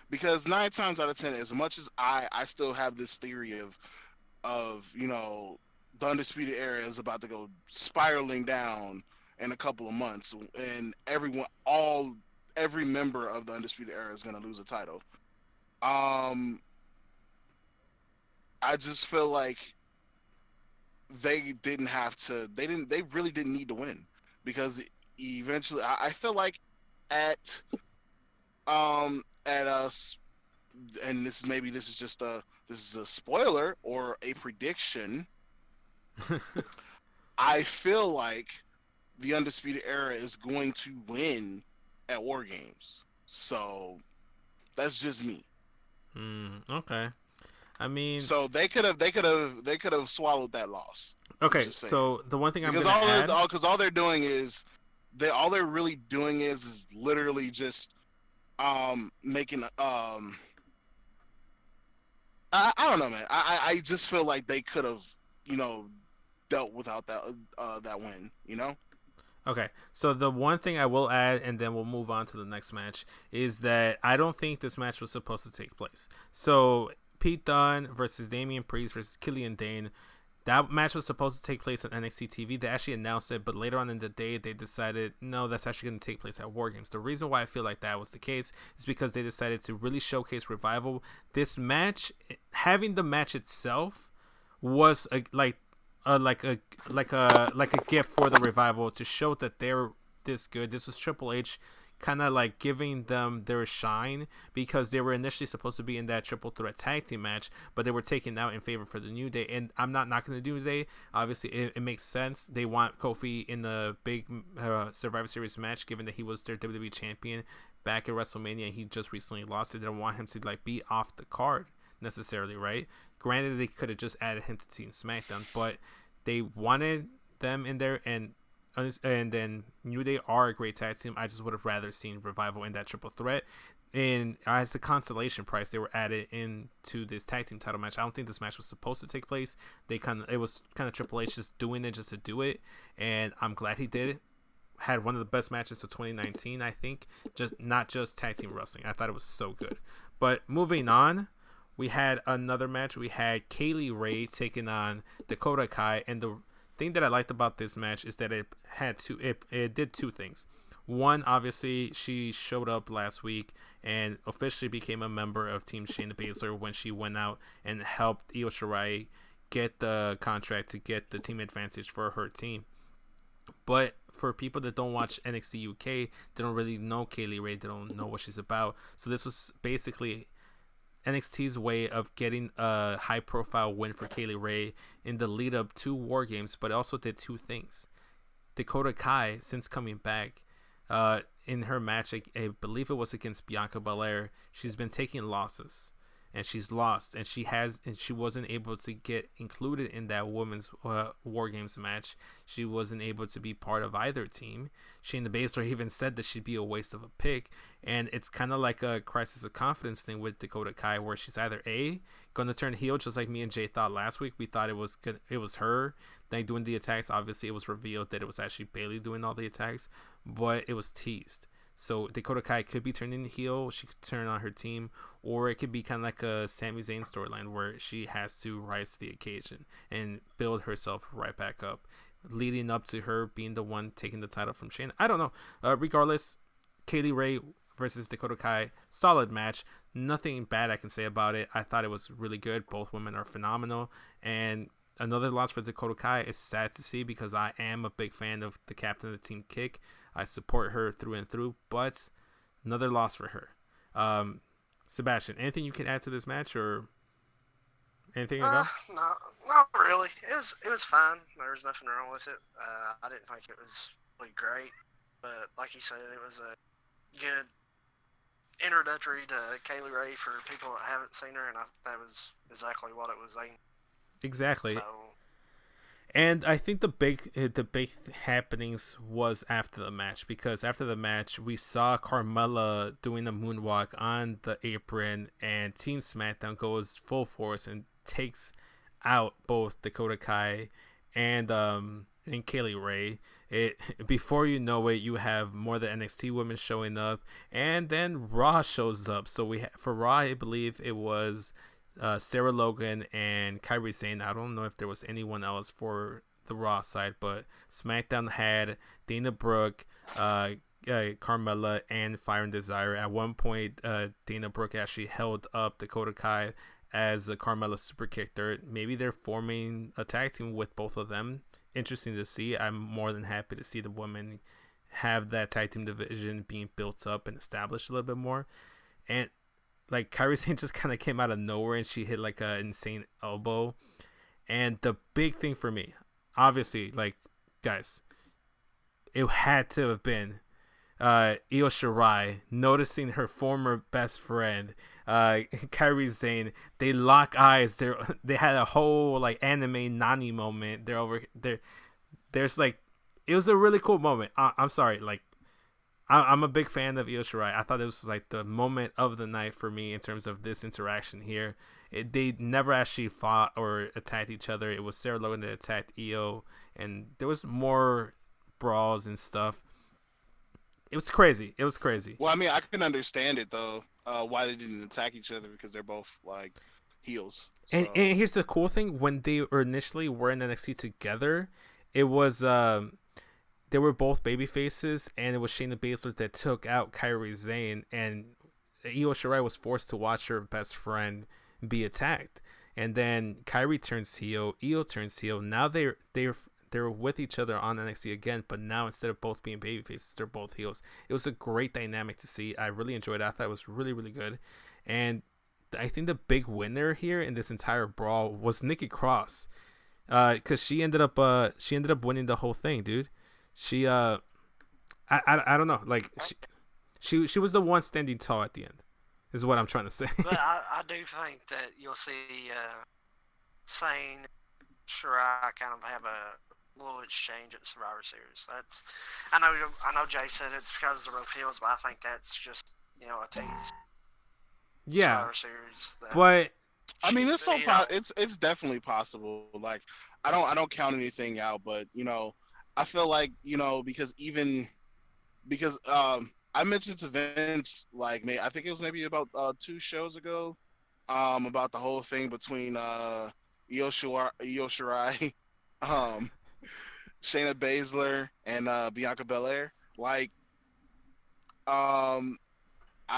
because 9 times out of 10, as much as I still have this theory of the Undisputed Era is about to go spiraling down in a couple of months, and every member of the Undisputed Era is going to lose a title. I just feel like they didn't have to. They really didn't need to win, because eventually, I feel like at us, and this is a spoiler or a prediction. I feel like the Undisputed Era is going to win at War Games. So that's just me. Okay. I mean, so they could have swallowed that loss. Okay, so the one thing I'm because gonna add, because all they're doing is all they're really doing is literally just making I don't know, man. I just feel like they could have dealt without that win. Okay, so the one thing I will add, and then we'll move on to the next match, is that I don't think this match was supposed to take place. So Pete Dunne versus Damian Priest versus Killian Dane, that match was supposed to take place on NXT TV. They actually announced it, but later on in the day, they decided, no, that's actually going to take place at War Games. The reason why I feel like that was the case is because they decided to really showcase Revival. This match, having the match itself, was like a gift for the Revival to show that they're this good. This was Triple H kind of like giving them their shine, because they were initially supposed to be in that triple threat tag team match, but they were taken out in favor for the New Day. And I'm not knocking the New Day. Obviously, it makes sense. They want Kofi in the big Survivor Series match, given that he was their WWE champion back at WrestleMania. He just recently lost it. They don't want him to like be off the card necessarily, right? Granted, they could have just added him to Team SmackDown, but they wanted them in there, and then New Day are a great tag team. I just would have rather seen Revival in that triple threat. And as a consolation prize, they were added into this tag team title match. I don't think this match was supposed to take place. It was kind of Triple H just doing it just to do it, and I'm glad he did it. Had one of the best matches of 2019, I think. Not just tag team wrestling. I thought it was so good. But moving on, we had another match. We had Kaylee Ray taking on Dakota Kai, and the thing that I liked about this match is that it did two things. One, obviously, she showed up last week and officially became a member of Team Shayna Baszler when she went out and helped Io Shirai get the contract to get the team advantage for her team. But for people that don't watch NXT UK, they don't really know Kaylee Ray. They don't know what she's about. So this was basically NXT's way of getting a high-profile win for Kaylee Ray in the lead-up to War Games, but it also did two things. Dakota Kai, since coming back, in her match, I believe it was against Bianca Belair, she's been taking losses, and she's lost, and she wasn't able to get included in that women's War Games match. She wasn't able to be part of either team. Shayna Baszler even said that she'd be a waste of a pick, and it's kind of like a crisis of confidence thing with Dakota Kai, where she's either going to turn heel, just like me and Jay thought last week. We thought it was her doing the attacks. Obviously, it was revealed that it was actually Bayley doing all the attacks, but it was teased. So Dakota Kai could be turning heel, she could turn on her team, or it could be kind of like a Sami Zayn storyline where she has to rise to the occasion and build herself right back up, leading up to her being the one taking the title from Shayna. I don't know. Regardless, Kaylee Ray versus Dakota Kai, solid match. Nothing bad I can say about it. I thought it was really good. Both women are phenomenal. And another loss for Dakota Kai is sad to see, because I am a big fan of the captain of the team, Kick. I support her through and through, but another loss for her. Sebastian, anything you can add to this match, or anything at all? No, not really. It was fine. There was nothing wrong with it. I didn't think it was really great, but like you said, it was a good introductory to Kaylee Ray for people that haven't seen her, and that was exactly what it was aimed. Exactly. So, and I think the big happenings was after the match, because after the match we saw Carmella doing a moonwalk on the apron, and Team SmackDown goes full force and takes out both Dakota Kai and and Kaylee Ray. Before you know it, you have more than NXT women showing up, and then Raw shows up. So for Raw, I believe it was Sarah Logan and Kairi Sane. I don't know if there was anyone else for the Raw side, but SmackDown had Dana Brooke, Carmella, and Fire and Desire. At one point, Dana Brooke actually held up Dakota Kai as Carmella super kicked her. Maybe they're forming a tag team with both of them. Interesting to see. I'm more than happy to see the women have that tag team division being built up and established a little bit more. And like Kairi Sane just kind of came out of nowhere and she hit like an insane elbow. And the big thing for me, obviously, like, guys, it had to have been Io Shirai noticing her former best friend, Kairi Sane. They lock eyes. They had a whole like anime Nani moment. They're over there. There's like, it was a really cool moment. I'm sorry, like, I'm a big fan of Io Shirai. I thought it was like the moment of the night for me in terms of this interaction here. They never actually fought or attacked each other. It was Sarah Logan that attacked Io, and there was more brawls and stuff. It was crazy. Well, I mean, I can understand it though. Why they didn't attack each other, because they're both like heels. So. And here's the cool thing: when they initially were in NXT together, it was they were both baby faces, and it was Shayna Baszler that took out Kairi Sane, and Io Shirai was forced to watch her best friend be attacked, and then Kairi turns heel, Io turns heel. Now they're with each other on NXT again, but now instead of both being baby faces, they're both heels. It was a great dynamic to see. I really enjoyed it. I thought it was really, really good. And I think the big winner here in this entire brawl was Nikki Cross, because she ended up winning the whole thing, dude. She I don't know, like she was the one standing tall at the end, is what I'm trying to say. But I do think that you'll see Sane, Shirai kind of have a little exchange at Survivor Series. That's I know Jay said it's because of the road fields, but I think that's just a tease. Yeah, Survivor Series. But I mean, it's definitely possible. Like, I don't count anything out, but I feel like because I mentioned to Vince, like, I think it was maybe about 2 shows ago, about the whole thing between Io Shirai, Shayna Baszler, and Bianca Belair. Like, I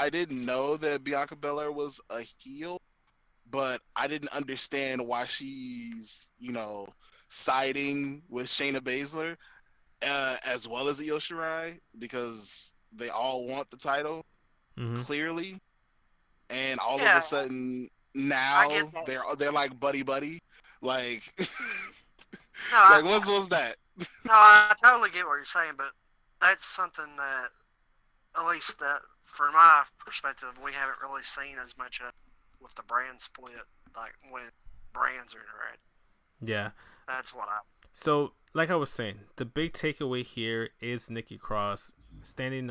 didn't know that Bianca Belair was a heel, but I didn't understand why she's siding with Shayna Baszler, as well as Io Shirai, because they all want the title, clearly, and all of a sudden now they're like buddy, like like what's that? No, I totally get what you're saying, but that's something that, at least that from my perspective, we haven't really seen as much with the brand split, like when brands are interacting. Yeah, that's what So, like I was saying, the big takeaway here is Nikki Cross standing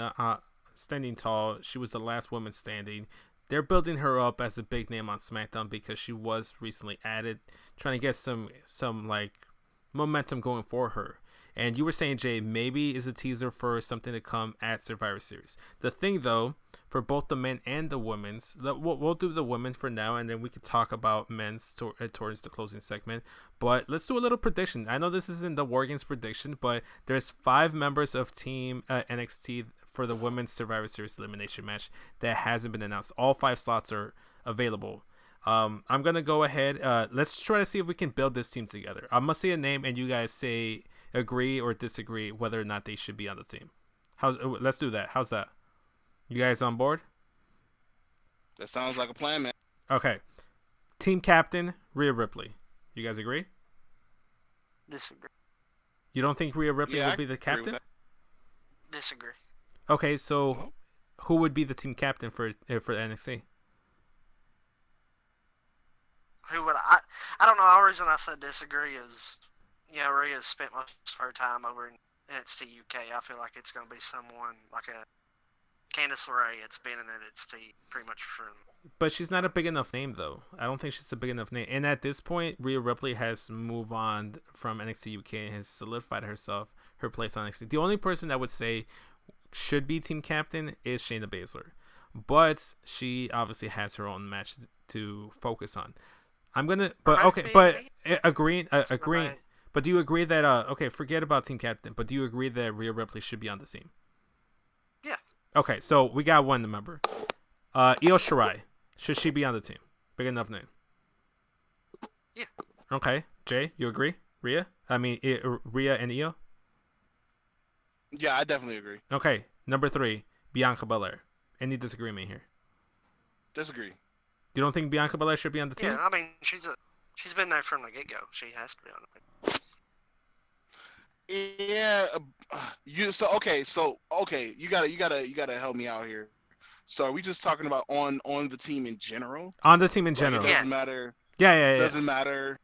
tall. She was the last woman standing. They're building her up as a big name on SmackDown because she was recently added, trying to get some like momentum going for her. And you were saying, Jay, maybe is a teaser for something to come at Survivor Series. The thing, though, for both the men and the women's, we'll do the women for now, and then we could talk about men's towards the closing segment. But let's do a little prediction. I know this isn't the War Games prediction, but there's 5 members of Team NXT for the women's Survivor Series elimination match that hasn't been announced. All 5 slots are available. I'm going to go ahead. Let's try to see if we can build this team together. I'm going to say a name, and you guys say agree or disagree whether or not they should be on the team. Let's do that. How's that? You guys on board? That sounds like a plan, man. Okay. Team captain, Rhea Ripley. You guys agree? Disagree. You don't think Rhea Ripley will be the captain? Disagree. Okay, so who would be the team captain for NXT? Who would I don't know. The reason I said disagree is Rhea's spent most of her time over in NXT UK. I feel like it's going to be someone like a Candice LeRae, it's been in NXT pretty much from. But she's not a big enough name, though. I don't think she's a big enough name. And at this point, Rhea Ripley has moved on from NXT UK and has solidified her place on NXT. The only person that would say should be team captain is Shayna Baszler. But she obviously has her own match to focus on. Agreeing. But do you agree that, forget about team captain, but do you agree that Rhea Ripley should be on the team? Yeah. Okay, so we got one member. Io Shirai. Should she be on the team? Big enough name. Yeah. Okay. Jay, you agree? Rhea and Io? Yeah, I definitely agree. Okay. Number 3, Bianca Belair. Any disagreement here? Disagree. You don't think Bianca Belair should be on the team? Yeah, I mean, she's been there from the get-go. She has to be on it. Yeah, you gotta help me out here. So are we just talking about on the team in general? On the team in general. Like, it doesn't matter. Yeah. Doesn't matter.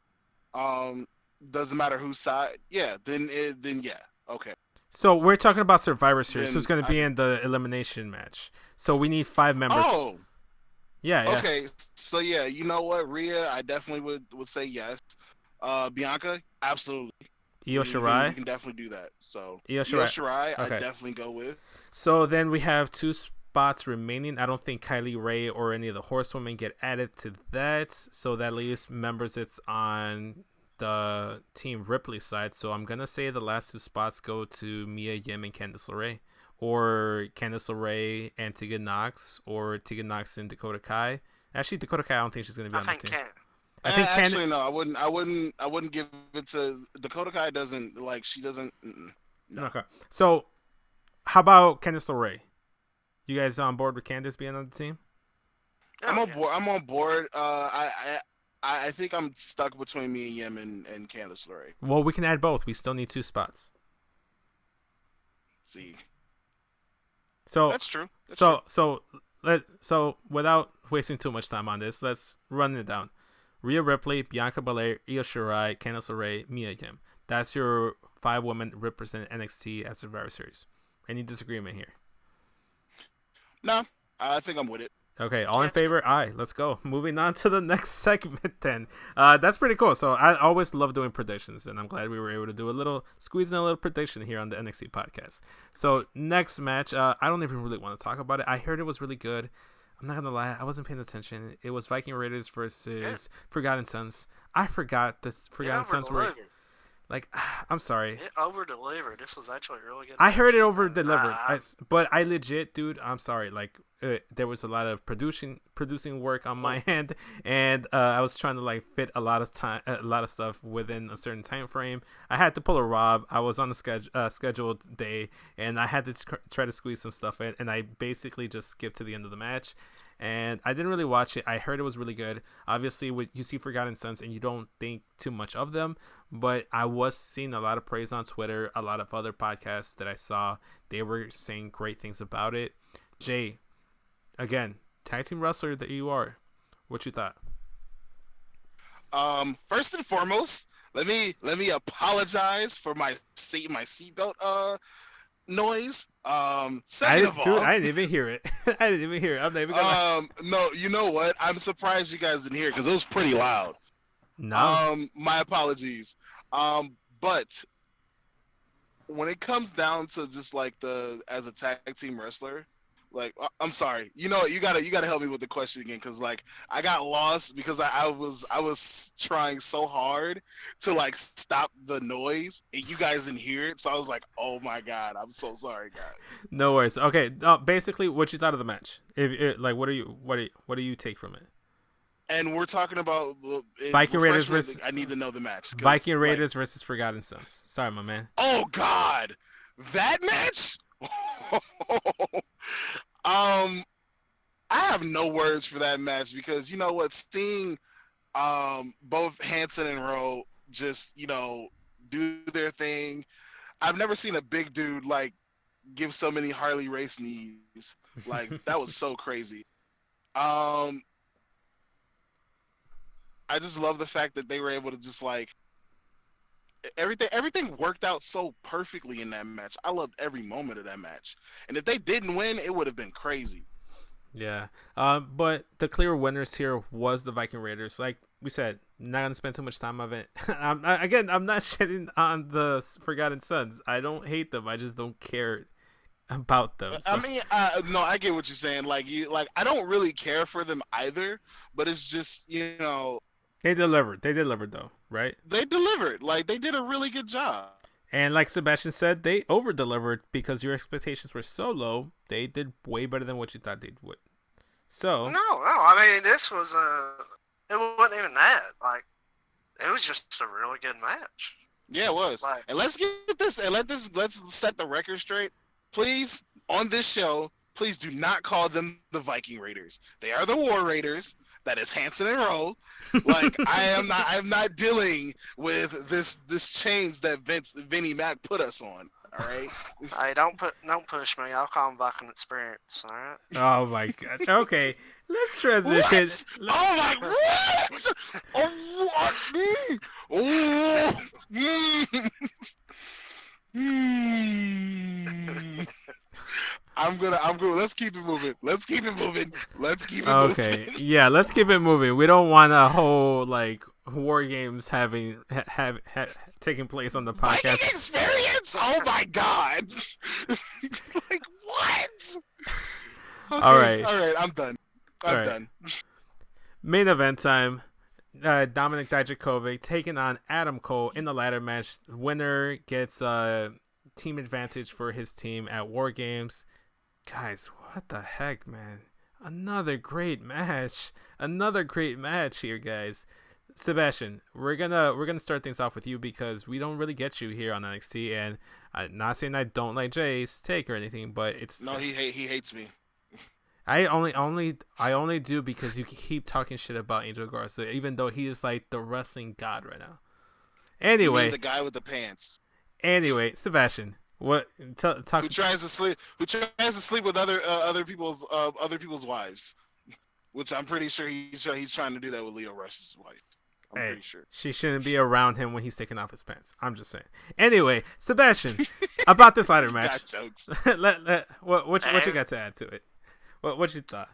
Doesn't matter whose side. Yeah. Then yeah. Okay. So we're talking about Survivor Series. Then Who's going to be in the elimination match? So we need 5 members. Oh. Yeah. Okay. So yeah, you know what, Rhea, I definitely would say yes. Bianca, absolutely. Io Shirai. We can definitely do that. So Io Shirai, okay. I definitely go with. So then we have 2 spots remaining. I don't think Kylie Ray or any of the horsewomen get added to that. So that leaves members it's on the Team Ripley side. So I'm going to say the last 2 spots go to Mia Yim and Candice LeRae. Or Candice LeRae and Tegan Nox. Or Tegan Nox and Dakota Kai. Actually, Dakota Kai, I don't think she's going to be on the team. I think actually no, I wouldn't give it to Dakota Kai. She doesn't. No. Okay. So how about Candice LeRae? You guys on board with Candice being on the team? I'm on board. I'm on board. I think I'm stuck between me and Yim and Candice LeRae. Well, we can add both. We still need 2 spots. See. So that's true. So without wasting too much time on this, let's run it down. Rhea Ripley, Bianca Belair, Io Shirai, Candice LeRae, Mia Yim. That's your 5 women representing NXT at Survivor Series. Any disagreement here? No, I think I'm with it. Okay, all in favor? Aye, let's go. Moving on to the next segment then. That's pretty cool. So I always love doing predictions, and I'm glad we were able to squeeze in a little prediction here on the NXT podcast. So next match, I don't even really want to talk about it. I heard it was really good. I'm not going to lie, I wasn't paying attention. It was Viking Raiders versus Forgotten Sons. I forgot the Forgotten Sons were... Like, I'm sorry. It over-delivered. This was actually really good. I heard it over-delivered. But I legit, dude, I'm sorry. Like, there was a lot of producing work on my end, and I was trying to fit a lot of stuff within a certain time frame. I had to pull a Rob. I was on the scheduled day, and I had to try to squeeze some stuff in, and I basically just skipped to the end of the match. And I didn't really watch it. I heard it was really good. Obviously, you see Forgotten Sons and you don't think too much of them, but I was seeing a lot of praise on Twitter, a lot of other podcasts that I saw. They were saying great things about it. Jay, again, tag team wrestler that you are, what you thought? First and foremost, let me apologize for my seatbelt noise. Second of all, dude, I didn't even hear it. I didn't even hear it. I'm not even gonna... No, you know what? I'm surprised you guys didn't hear it because it was pretty loud. No. My apologies. But when it comes down to just as a tag team wrestler, I'm sorry. You know, you gotta help me with the question again because I got lost because I was trying so hard to stop the noise and you guys didn't hear it, so I was like, oh my god, I'm so sorry, guys. No worries. Okay, basically, what you thought of the match? What do you take from it? And we're talking about Viking Raiders versus... I need to know the match. Viking Raiders versus Forgotten Sons. Sorry, my man. Oh god, that match. I have no words for that match because you know what, seeing both Hanson and Rowe just do their thing. I've never seen a big dude give so many Harley Race knees. That was so crazy. I just love the fact that they were able to just everything worked out so perfectly in that match. I loved every moment of that match. And if they didn't win, it would have been crazy. Yeah. But the clear winners here was the Viking Raiders. Like we said, not gonna spend too much time of it. I'm not shitting on the Forgotten Sons. I don't hate them. I just don't care about them. So. I mean, no, I get what you're saying. Like I don't really care for them either, but it's just They delivered. They delivered though, right? they delivered. Like they did a really good job. And like Sebastian said, they over delivered because your expectations were so low. They did way better than what you thought they would. So No. I mean, this was it wasn't even that. Like, it was just a really good match. Yeah, it was. Like, And let's get this and let's set the record straight. Please, on this show, please do not call them the Viking Raiders. They are the War Raiders. That is Hanson and Rowe. Like I'm not dealing with this change that Vinnie Mac put us on. All right. hey, don't push me. I'll call them Viking Experience. All right. oh my god. Okay, let's transition. What? Oh my what? Oh what? Oh. I'm gonna. Let's keep it moving. Okay, yeah, let's keep it moving. We don't want a whole like war games having taking place on the podcast. Viking Experience. Oh my god! Like what? Okay, All right. I'm done. I'm done. Main event time. Dominic Dijakovic taking on Adam Cole in the ladder match. Winner gets team advantage for his team at War Games. Guys, what the heck, man? Another great match here, guys. Sebastian, we're gonna start things off with you because we don't really get you here on NXT, and I'm not saying I don't like Jay's take or anything, but it's no, he hates me. I only do because you keep talking shit about Angel Garza, even though he is like the wrestling god right now. Anyway, the guy with the pants. Anyway, Sebastian, what talk? Who tries to sleep with other people's wives, which I'm pretty sure he's trying to do that with Leo Rush's wife. I'm pretty sure she shouldn't be around him when he's taking off his pants. I'm just saying. Anyway, Sebastian, about this ladder match. Got jokes. What you got to add to it? What you thought?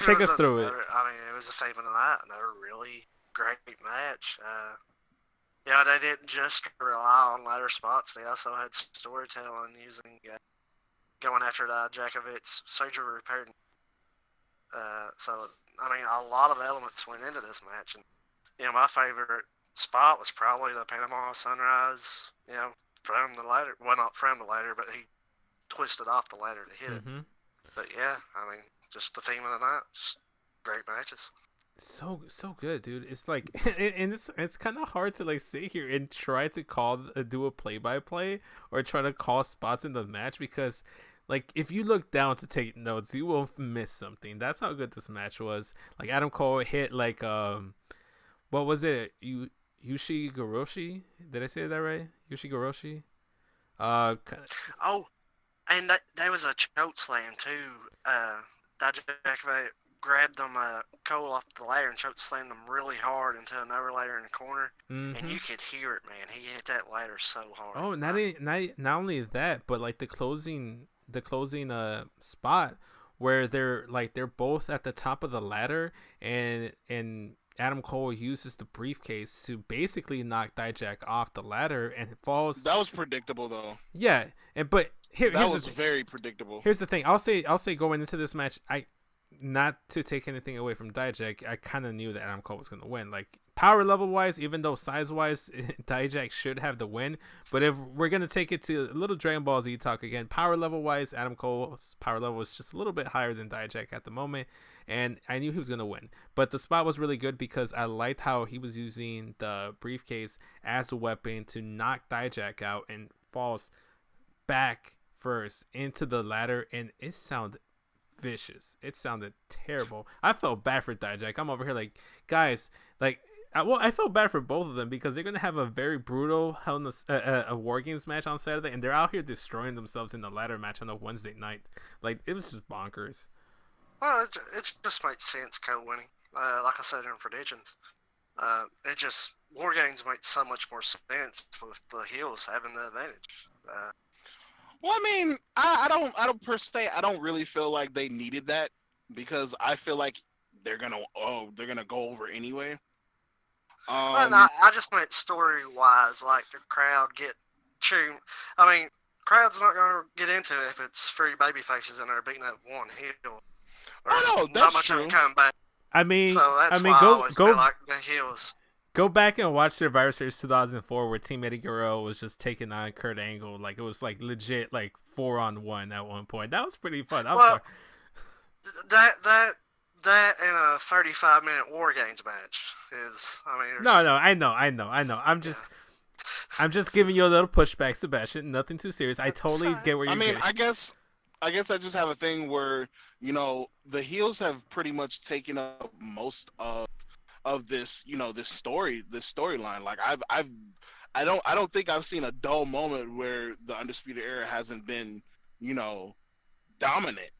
Take us through it. I mean, it was a favor of the night. Another really great match. Yeah, they didn't just rely on ladder spots. They also had storytelling using going after Dijakovic's surgery repair. So, I mean, a lot of elements went into this match. And, my favorite spot was probably the Panama Sunrise, from the ladder. Well, not from the ladder, but he twisted off the ladder to hit it. But, yeah, I mean, just the theme of the night. Just great matches. So good, dude. It's like, and it's kind of hard to like sit here and try to do a play-by-play or try to call spots in the match because, like, if you look down to take notes, you will miss something. That's how good this match was. Like Adam Cole hit like what was it? Yushi Goroshi? Did I say that right? Yushi Goroshi. Oh, and there was a choke slam too. Dijakovic grabbed them Cole off the ladder and choke slammed them really hard into another ladder in the corner, and you could hear it, man. He hit that ladder so hard. Oh, not only that, but like the closing spot where they're both at the top of the ladder, and Adam Cole uses the briefcase to basically knock Dijak off the ladder and falls. That was predictable, though. Yeah, but that was very predictable. Here's the thing. I'll say going into this match, not to take anything away from Dijak, I kind of knew that Adam Cole was going to win. Like, power level wise, even though size wise, Dijak should have the win. But if we're going to take it to a little Dragon Ball Z talk again, power level wise, Adam Cole's power level was just a little bit higher than Dijak at the moment. And I knew he was going to win. But the spot was really good because I liked how he was using the briefcase as a weapon to knock Dijak out and falls back first into the ladder. And it sounded vicious. It sounded terrible. I felt bad for Dijak. I'm over here like, guys, like, I felt bad for both of them because they're gonna have a very brutal Hell in a War Games match on Saturday, and they're out here destroying themselves in the ladder match on a Wednesday night. Like, it was just bonkers. Well, it just makes sense, Cole winning. Like I said in predictions, it just War Games make so much more sense with the heels having the advantage. Well, I mean, I don't per se. I don't really feel like they needed that because I feel like they're gonna go over anyway. Well, no, I just meant story wise, like the crowd get cheering. I mean, crowd's not going to get into it if it's three baby faces and they're beating up one heel. Oh no, Not that's much true. of them coming back. I mean, So that's why I always feel like the heels. Go back and watch Survivor Series 2004 where Team Eddie Guerrero was just taking on Kurt Angle. Like, it was like legit like 4-on-1 at one point. That was pretty fun. Well, that and a 35-minute War Games match is. I mean, no, I know. I'm just giving you a little pushback, Sebastian. Nothing too serious. I totally get where you're I mean, getting. I guess I just have a thing where the heels have pretty much taken up most of this this storyline. Like I don't think I've seen a dull moment where the Undisputed Era hasn't been dominant.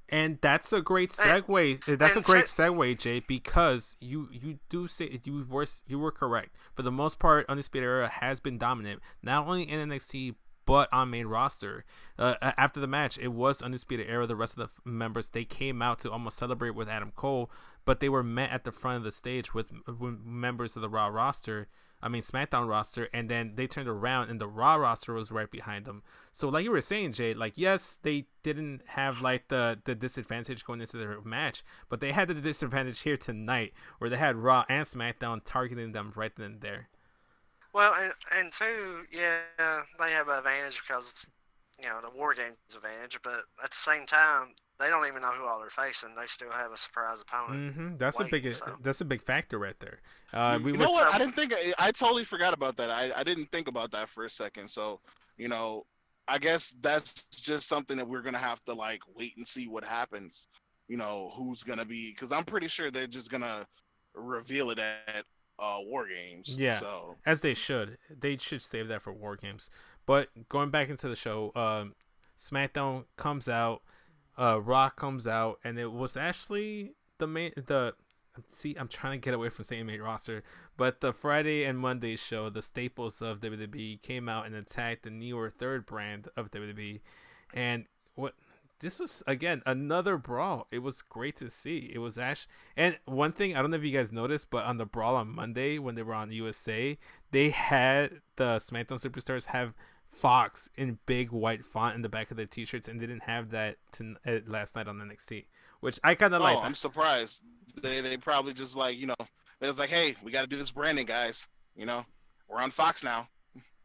And that's a great segue. That's a great segue, Jay, because you do say you were correct. For the most part, Undisputed Era has been dominant, not only in NXT but on main roster. After the match, it was Undisputed Era. The rest of the members, they came out to almost celebrate with Adam Cole, but they were met at the front of the stage with members of the Raw roster. I mean, SmackDown roster, and then they turned around and the Raw roster was right behind them. So like you were saying, Jay, like, yes, they didn't have like the disadvantage going into their match, but they had the disadvantage here tonight where they had Raw and SmackDown targeting them right then and there. Well, and two, yeah, they have an advantage because, the War Games advantage, but at the same time, they don't even know who all they're facing. They still have a surprise opponent. Mm-hmm. That's a big factor right there. What? I totally forgot about that. I didn't think about that for a second. So, I guess that's just something that we're gonna have to like wait and see what happens. Who's gonna be? Because I'm pretty sure they're just gonna reveal it at War Games. Yeah, so as they should. They should save that for War Games. But going back into the show, SmackDown comes out, Raw comes out, and it was actually I'm trying to get away from saying main roster, but the Friday and Monday show, the staples of WWE, came out and attacked the newer third brand of WWE, and this was, again, another brawl. It was great to see. It was and one thing, I don't know if you guys noticed, but on the brawl on Monday when they were on USA, they had the SmackDown superstars have Fox in big white font in the back of their t-shirts, and they didn't have that last night on NXT, which I kind of like. I'm surprised. They probably just like, it was like, hey, we got to do this branding, guys. We're on Fox now.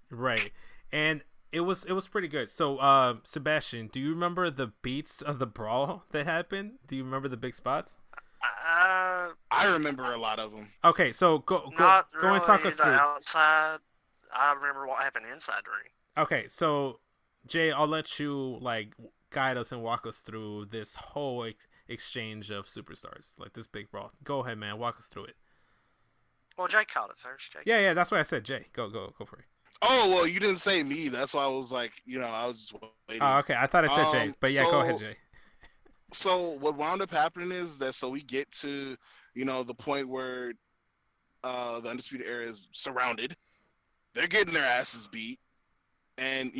Right. And it was pretty good. So, Sebastian, do you remember the beats of the brawl that happened? Do you remember the big spots? I remember a lot of them. Okay, so go really and talk us through. Outside, I remember what happened inside the ring. Okay, so Jay, I'll let you like guide us and walk us through this whole exchange of superstars, like this big brawl. Go ahead, man. Walk us through it. Well, Jay called it first. Jay. Yeah, that's why I said Jay. Go for it. Oh, well, you didn't say me. That's why I was like, I was just waiting. Oh, okay. I thought I said Jay, but yeah, go ahead, Jay. So what wound up happening is that we get to, the point where the Undisputed Era is surrounded. They're getting their asses beat. And,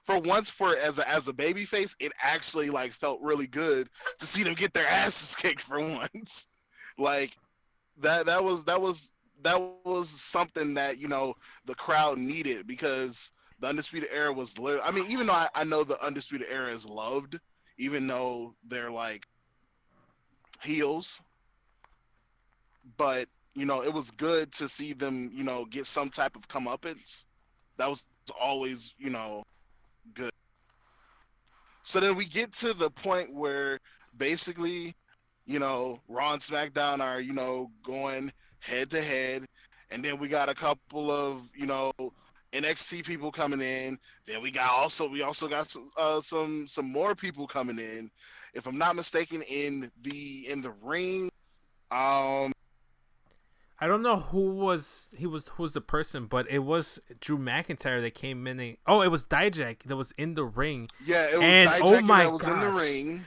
for once, as a baby face, it actually like felt really good to see them get their asses kicked for once. Like that was something that, the crowd needed, because the Undisputed Era was literally, I mean, even though I know the Undisputed Era is loved, even though they're like heels, but, it was good to see them, get some type of comeuppance. That was always, good. So then we get to the point where basically, Raw and SmackDown are, going head to head, and then we got a couple of, NXT people coming in. Then we also got some more people coming in. If I'm not mistaken, in the ring, I don't know who was the person, but it was Drew McIntyre that came in. It was Dijak that was in the ring. Yeah, it was Dijak that was in the ring.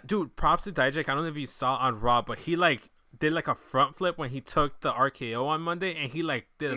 Dude, props to Dijak. I don't know if you saw on Raw, but he like did like a front flip when he took the RKO on Monday, and he like did a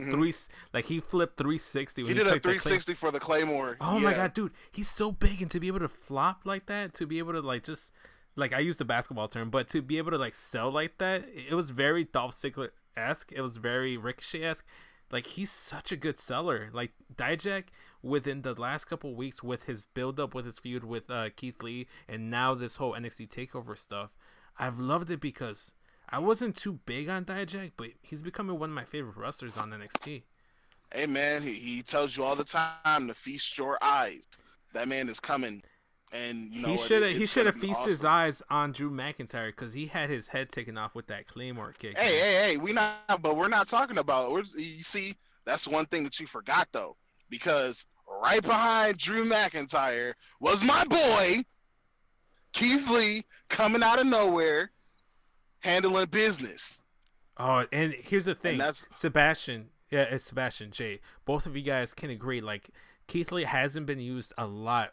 he flipped 360. When he did a took 360 for the Claymore. Oh my god, dude, he's so big, and to be able to flop like that, to be able to like just like I used the basketball term, but to be able to like sell like that, it was very Dolph Ziggler-esque. It was very Ricochet-esque. Like, he's such a good seller. Like, Dijak, within the last couple weeks, with his build-up, with his feud with Keith Lee, and now this whole NXT TakeOver stuff, I've loved it because I wasn't too big on Dijak, but he's becoming one of my favorite wrestlers on NXT. Hey, man, he tells you all the time to feast your eyes. That man is coming. And you know he should have feasted his eyes on Drew McIntyre because he had his head taken off with that Claymore kick. Hey, we're not talking about. You see, that's one thing that you forgot though, because right behind Drew McIntyre was my boy Keith Lee coming out of nowhere, handling business. Oh, and here's the thing, it's Sebastian Jay. Both of you guys can agree, like, Keith Lee hasn't been used a lot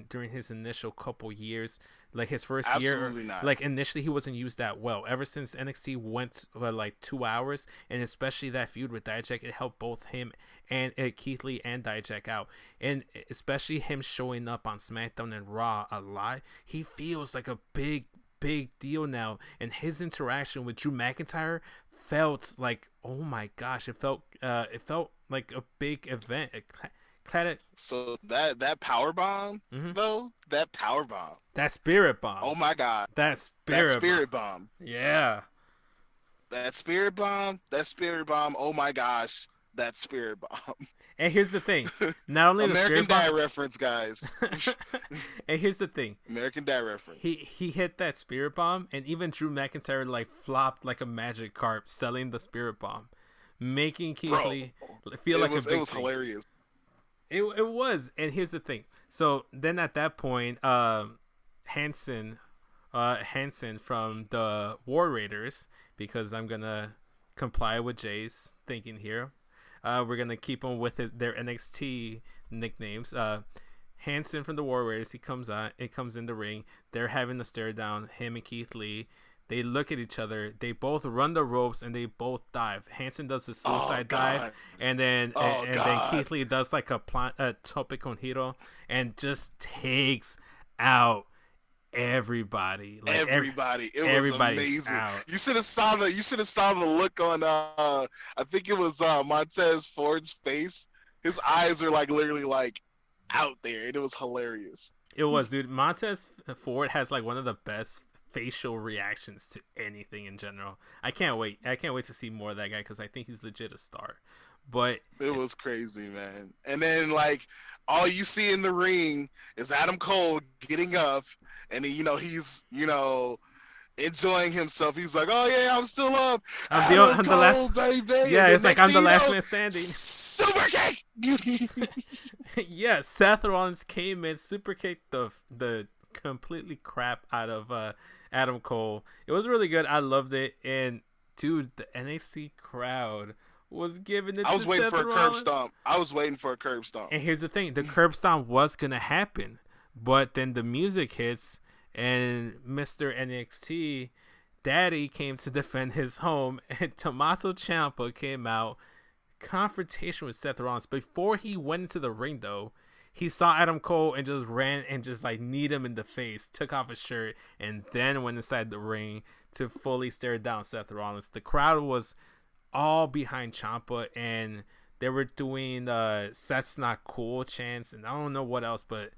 during his initial couple years, like his first Absolutely year. Not. Like, initially he wasn't used that well. Ever since NXT went like 2 hours, and especially that feud with Dijak, it helped both him and Keith Lee and Dijak out, and especially him showing up on SmackDown and Raw a lot. He feels like a big deal now, and his interaction with Drew McIntyre felt like, oh my gosh, it felt like a big event. So that power bomb, though, that power bomb, that spirit bomb. Oh my god, that spirit bomb. Yeah, that spirit bomb. Oh my gosh, that spirit bomb. And here's the thing: not only American the spirit Dad bomb reference, guys. And here's the thing: American Dad reference. He hit that spirit bomb, and even Drew McIntyre like flopped like a magic carp, selling the spirit bomb, making Keith Lee feel like a big thing. It was hilarious. It was, and here's the thing. So then at that point, Hanson from the War Raiders, because I'm gonna comply with Jay's thinking here, we're gonna keep them with their NXT nicknames. Hanson from the War Raiders, he comes in the ring. They're having a stare down, him and Keith Lee. They look at each other. They both run the ropes and they both dive. Hanson does the suicide dive, and then then Keith Lee does like a tope con hilo and just takes out everybody. Like everybody. It was amazing. Out. You should have saw the look on I think it was Montez Ford's face. His eyes are like literally like out there, and it was hilarious. It was, dude. Montez Ford has like one of the best facial reactions to anything in general. I can't wait to see more of that guy because I think he's legit a star. But it was crazy, man. And then like all you see in the ring is Adam Cole getting up, and he's enjoying himself. He's like, "Oh yeah, I'm still up. I'm the last, baby." Yeah, it's like I'm the last man standing. Super kick. Yeah, Seth Rollins came in, super kicked the completely crap out of Adam Cole. It was really good. I loved it, and dude, the NXT crowd was giving it. I was to waiting Seth for a Rollins. curb stomp. And here's the thing: the curb stomp was gonna happen, but then the music hits, and Mr. NXT Daddy came to defend his home, and Tommaso Ciampa came out. Confrontation with Seth Rollins. Before he went into the ring, though, he saw Adam Cole and just ran and just like kneed him in the face, took off his shirt, and then went inside the ring to fully stare down Seth Rollins. The crowd was all behind Ciampa, and they were doing Seth's not cool chants, and I don't know what else, but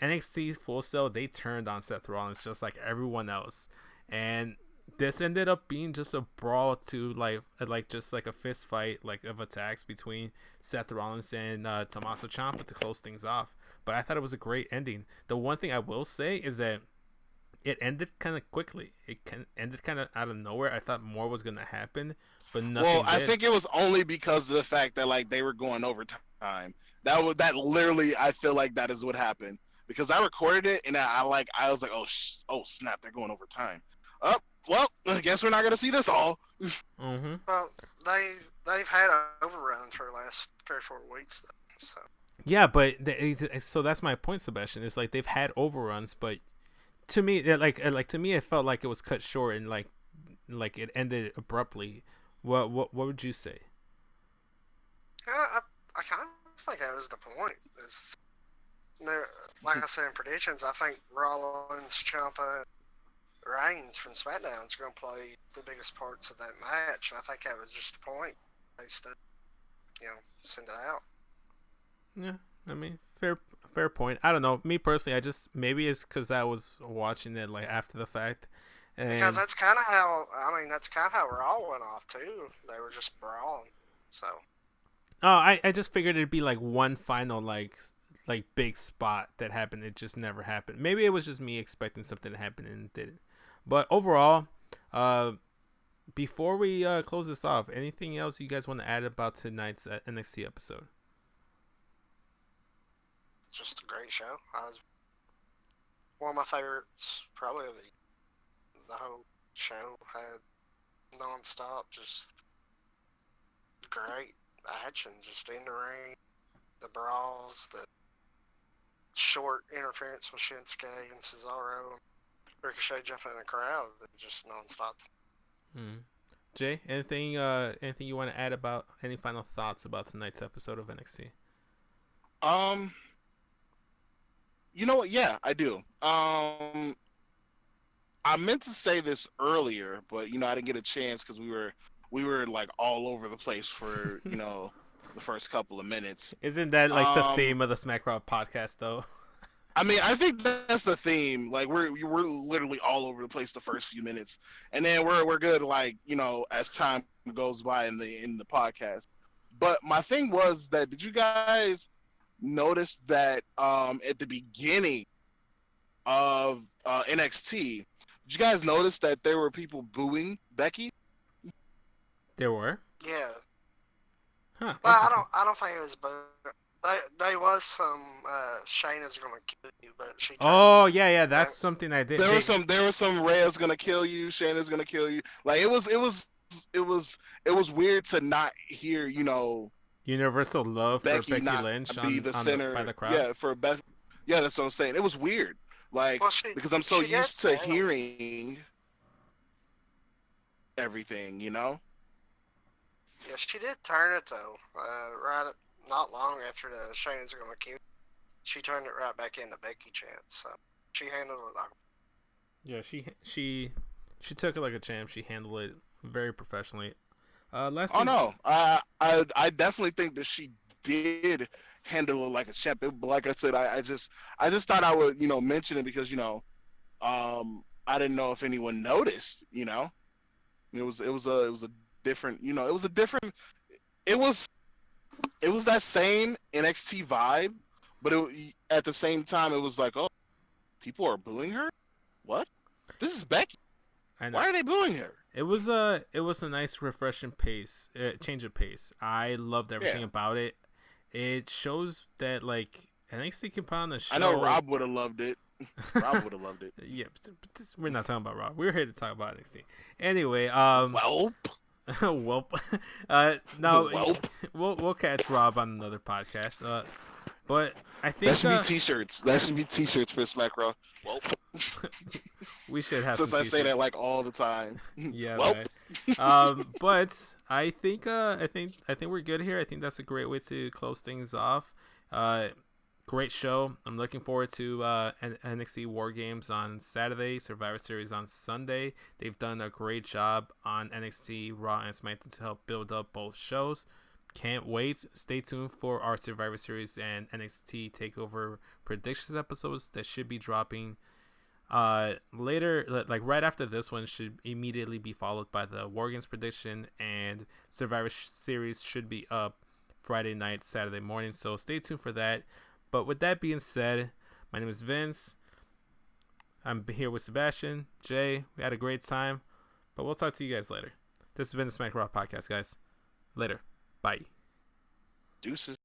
NXT Full Sail, they turned on Seth Rollins just like everyone else. And this ended up being just a brawl to like just like a fist fight like of attacks between Seth Rollins and Tommaso Ciampa to close things off. But I thought it was a great ending. The one thing I will say is that it ended kind of quickly. It ended kind of out of nowhere. I thought more was gonna happen, but nothing. Well, I think it was only because of the fact that like they were going overtime. That literally, I feel like that is what happened, because I recorded it and I was like, oh snap, they're going overtime. Well, I guess we're not gonna see this all. Mm-hmm. Well, they've had overruns for the last 3 or 4 weeks, though. So. Yeah, but so that's my point, Sebastian. It's like they've had overruns, but to me, to me, it felt like it was cut short, and like like it ended abruptly. What would you say? I kind of think that was the point. Is there, like I said in predictions, I think Rollins, Ciampa, Reigns from SmackDown is going to play the biggest parts of that match, and I think that was just the point. They stood, send it out. Yeah, I mean, fair point. I don't know. Me personally, maybe it's because I was watching it like after the fact, and because that's kind of how Raw went off too. They were just brawling. So. Oh, I just figured it'd be like one final like big spot that happened. It just never happened. Maybe it was just me expecting something to happen and it didn't. But overall, before we close this off, anything else you guys want to add about tonight's NXT episode? Just a great show. One of my favorites, probably the whole show had nonstop, just great action, just in the ring, the brawls, the short interference with Shinsuke and Cesaro, Ricochet jumping in the crowd, just nonstop. Jay, anything you want to add about any final thoughts about tonight's episode of NXT? You know what? Yeah, I do. I meant to say this earlier, but I didn't get a chance because we were like all over the place for the first couple of minutes. Isn't that like the theme of the SmackDown podcast, though? I mean, I think that's the theme. Like we're literally all over the place the first few minutes, and then we're good. Like as time goes by in the podcast. But my thing was that did you guys notice that at the beginning of NXT, did you guys notice that there were people booing Becky? There were. Yeah. Huh. Well, I don't think it was booing. There was some Shayna's gonna kill you, but she. Oh yeah, that's something I did. There was some Rhea's gonna kill you, Shayna's gonna kill you. Like it was weird to not hear universal love Becky for Becky not Lynch be the center by the crowd. Yeah, for Beth. Yeah, that's what I'm saying. It was weird, like because I'm so used to hearing everything, Yeah, she did turn it though. Not long after the Shayna's gonna kill, she turned it right back into Becky chance. So she handled it like. Yeah, she took it like a champ. She handled it very professionally. No, I definitely think that she did handle it like a champ. But like I said, I just thought I would mention it because I didn't know if anyone noticed. It was a different it was that same NXT vibe, but at the same time, it was like, oh, people are booing her? What? This is Becky. Why are they booing her? It was a nice, refreshing pace, change of pace. I loved everything about it. It shows that like NXT can put on a show. I know Rob would have loved it. Rob would have loved it. Yeah, but we're not talking about Rob. We're here to talk about NXT. Anyway, Welp. Now Welp. we'll catch Rob on another podcast. But I think that should be T-shirts. That should be T-shirts for SmackDown. Welp. We should have. Since some I say that like all the time. Yeah. Welp. But I think we're good here. I think that's a great way to close things off. Great show. I'm looking forward to NXT War Games on Saturday, Survivor Series on Sunday. They've done a great job on NXT Raw and SmackDown to help build up both shows. Can't wait. Stay tuned for our Survivor Series and NXT TakeOver predictions episodes that should be dropping later, like right after this one. Should immediately be followed by the War Games prediction, and Survivor Series should be up Friday night, Saturday morning. So stay tuned for that. But with that being said, my name is Vince. I'm here with Sebastian, Jay. We had a great time, but we'll talk to you guys later. This has been the SmackDown podcast, guys. Later. Bye. Deuces.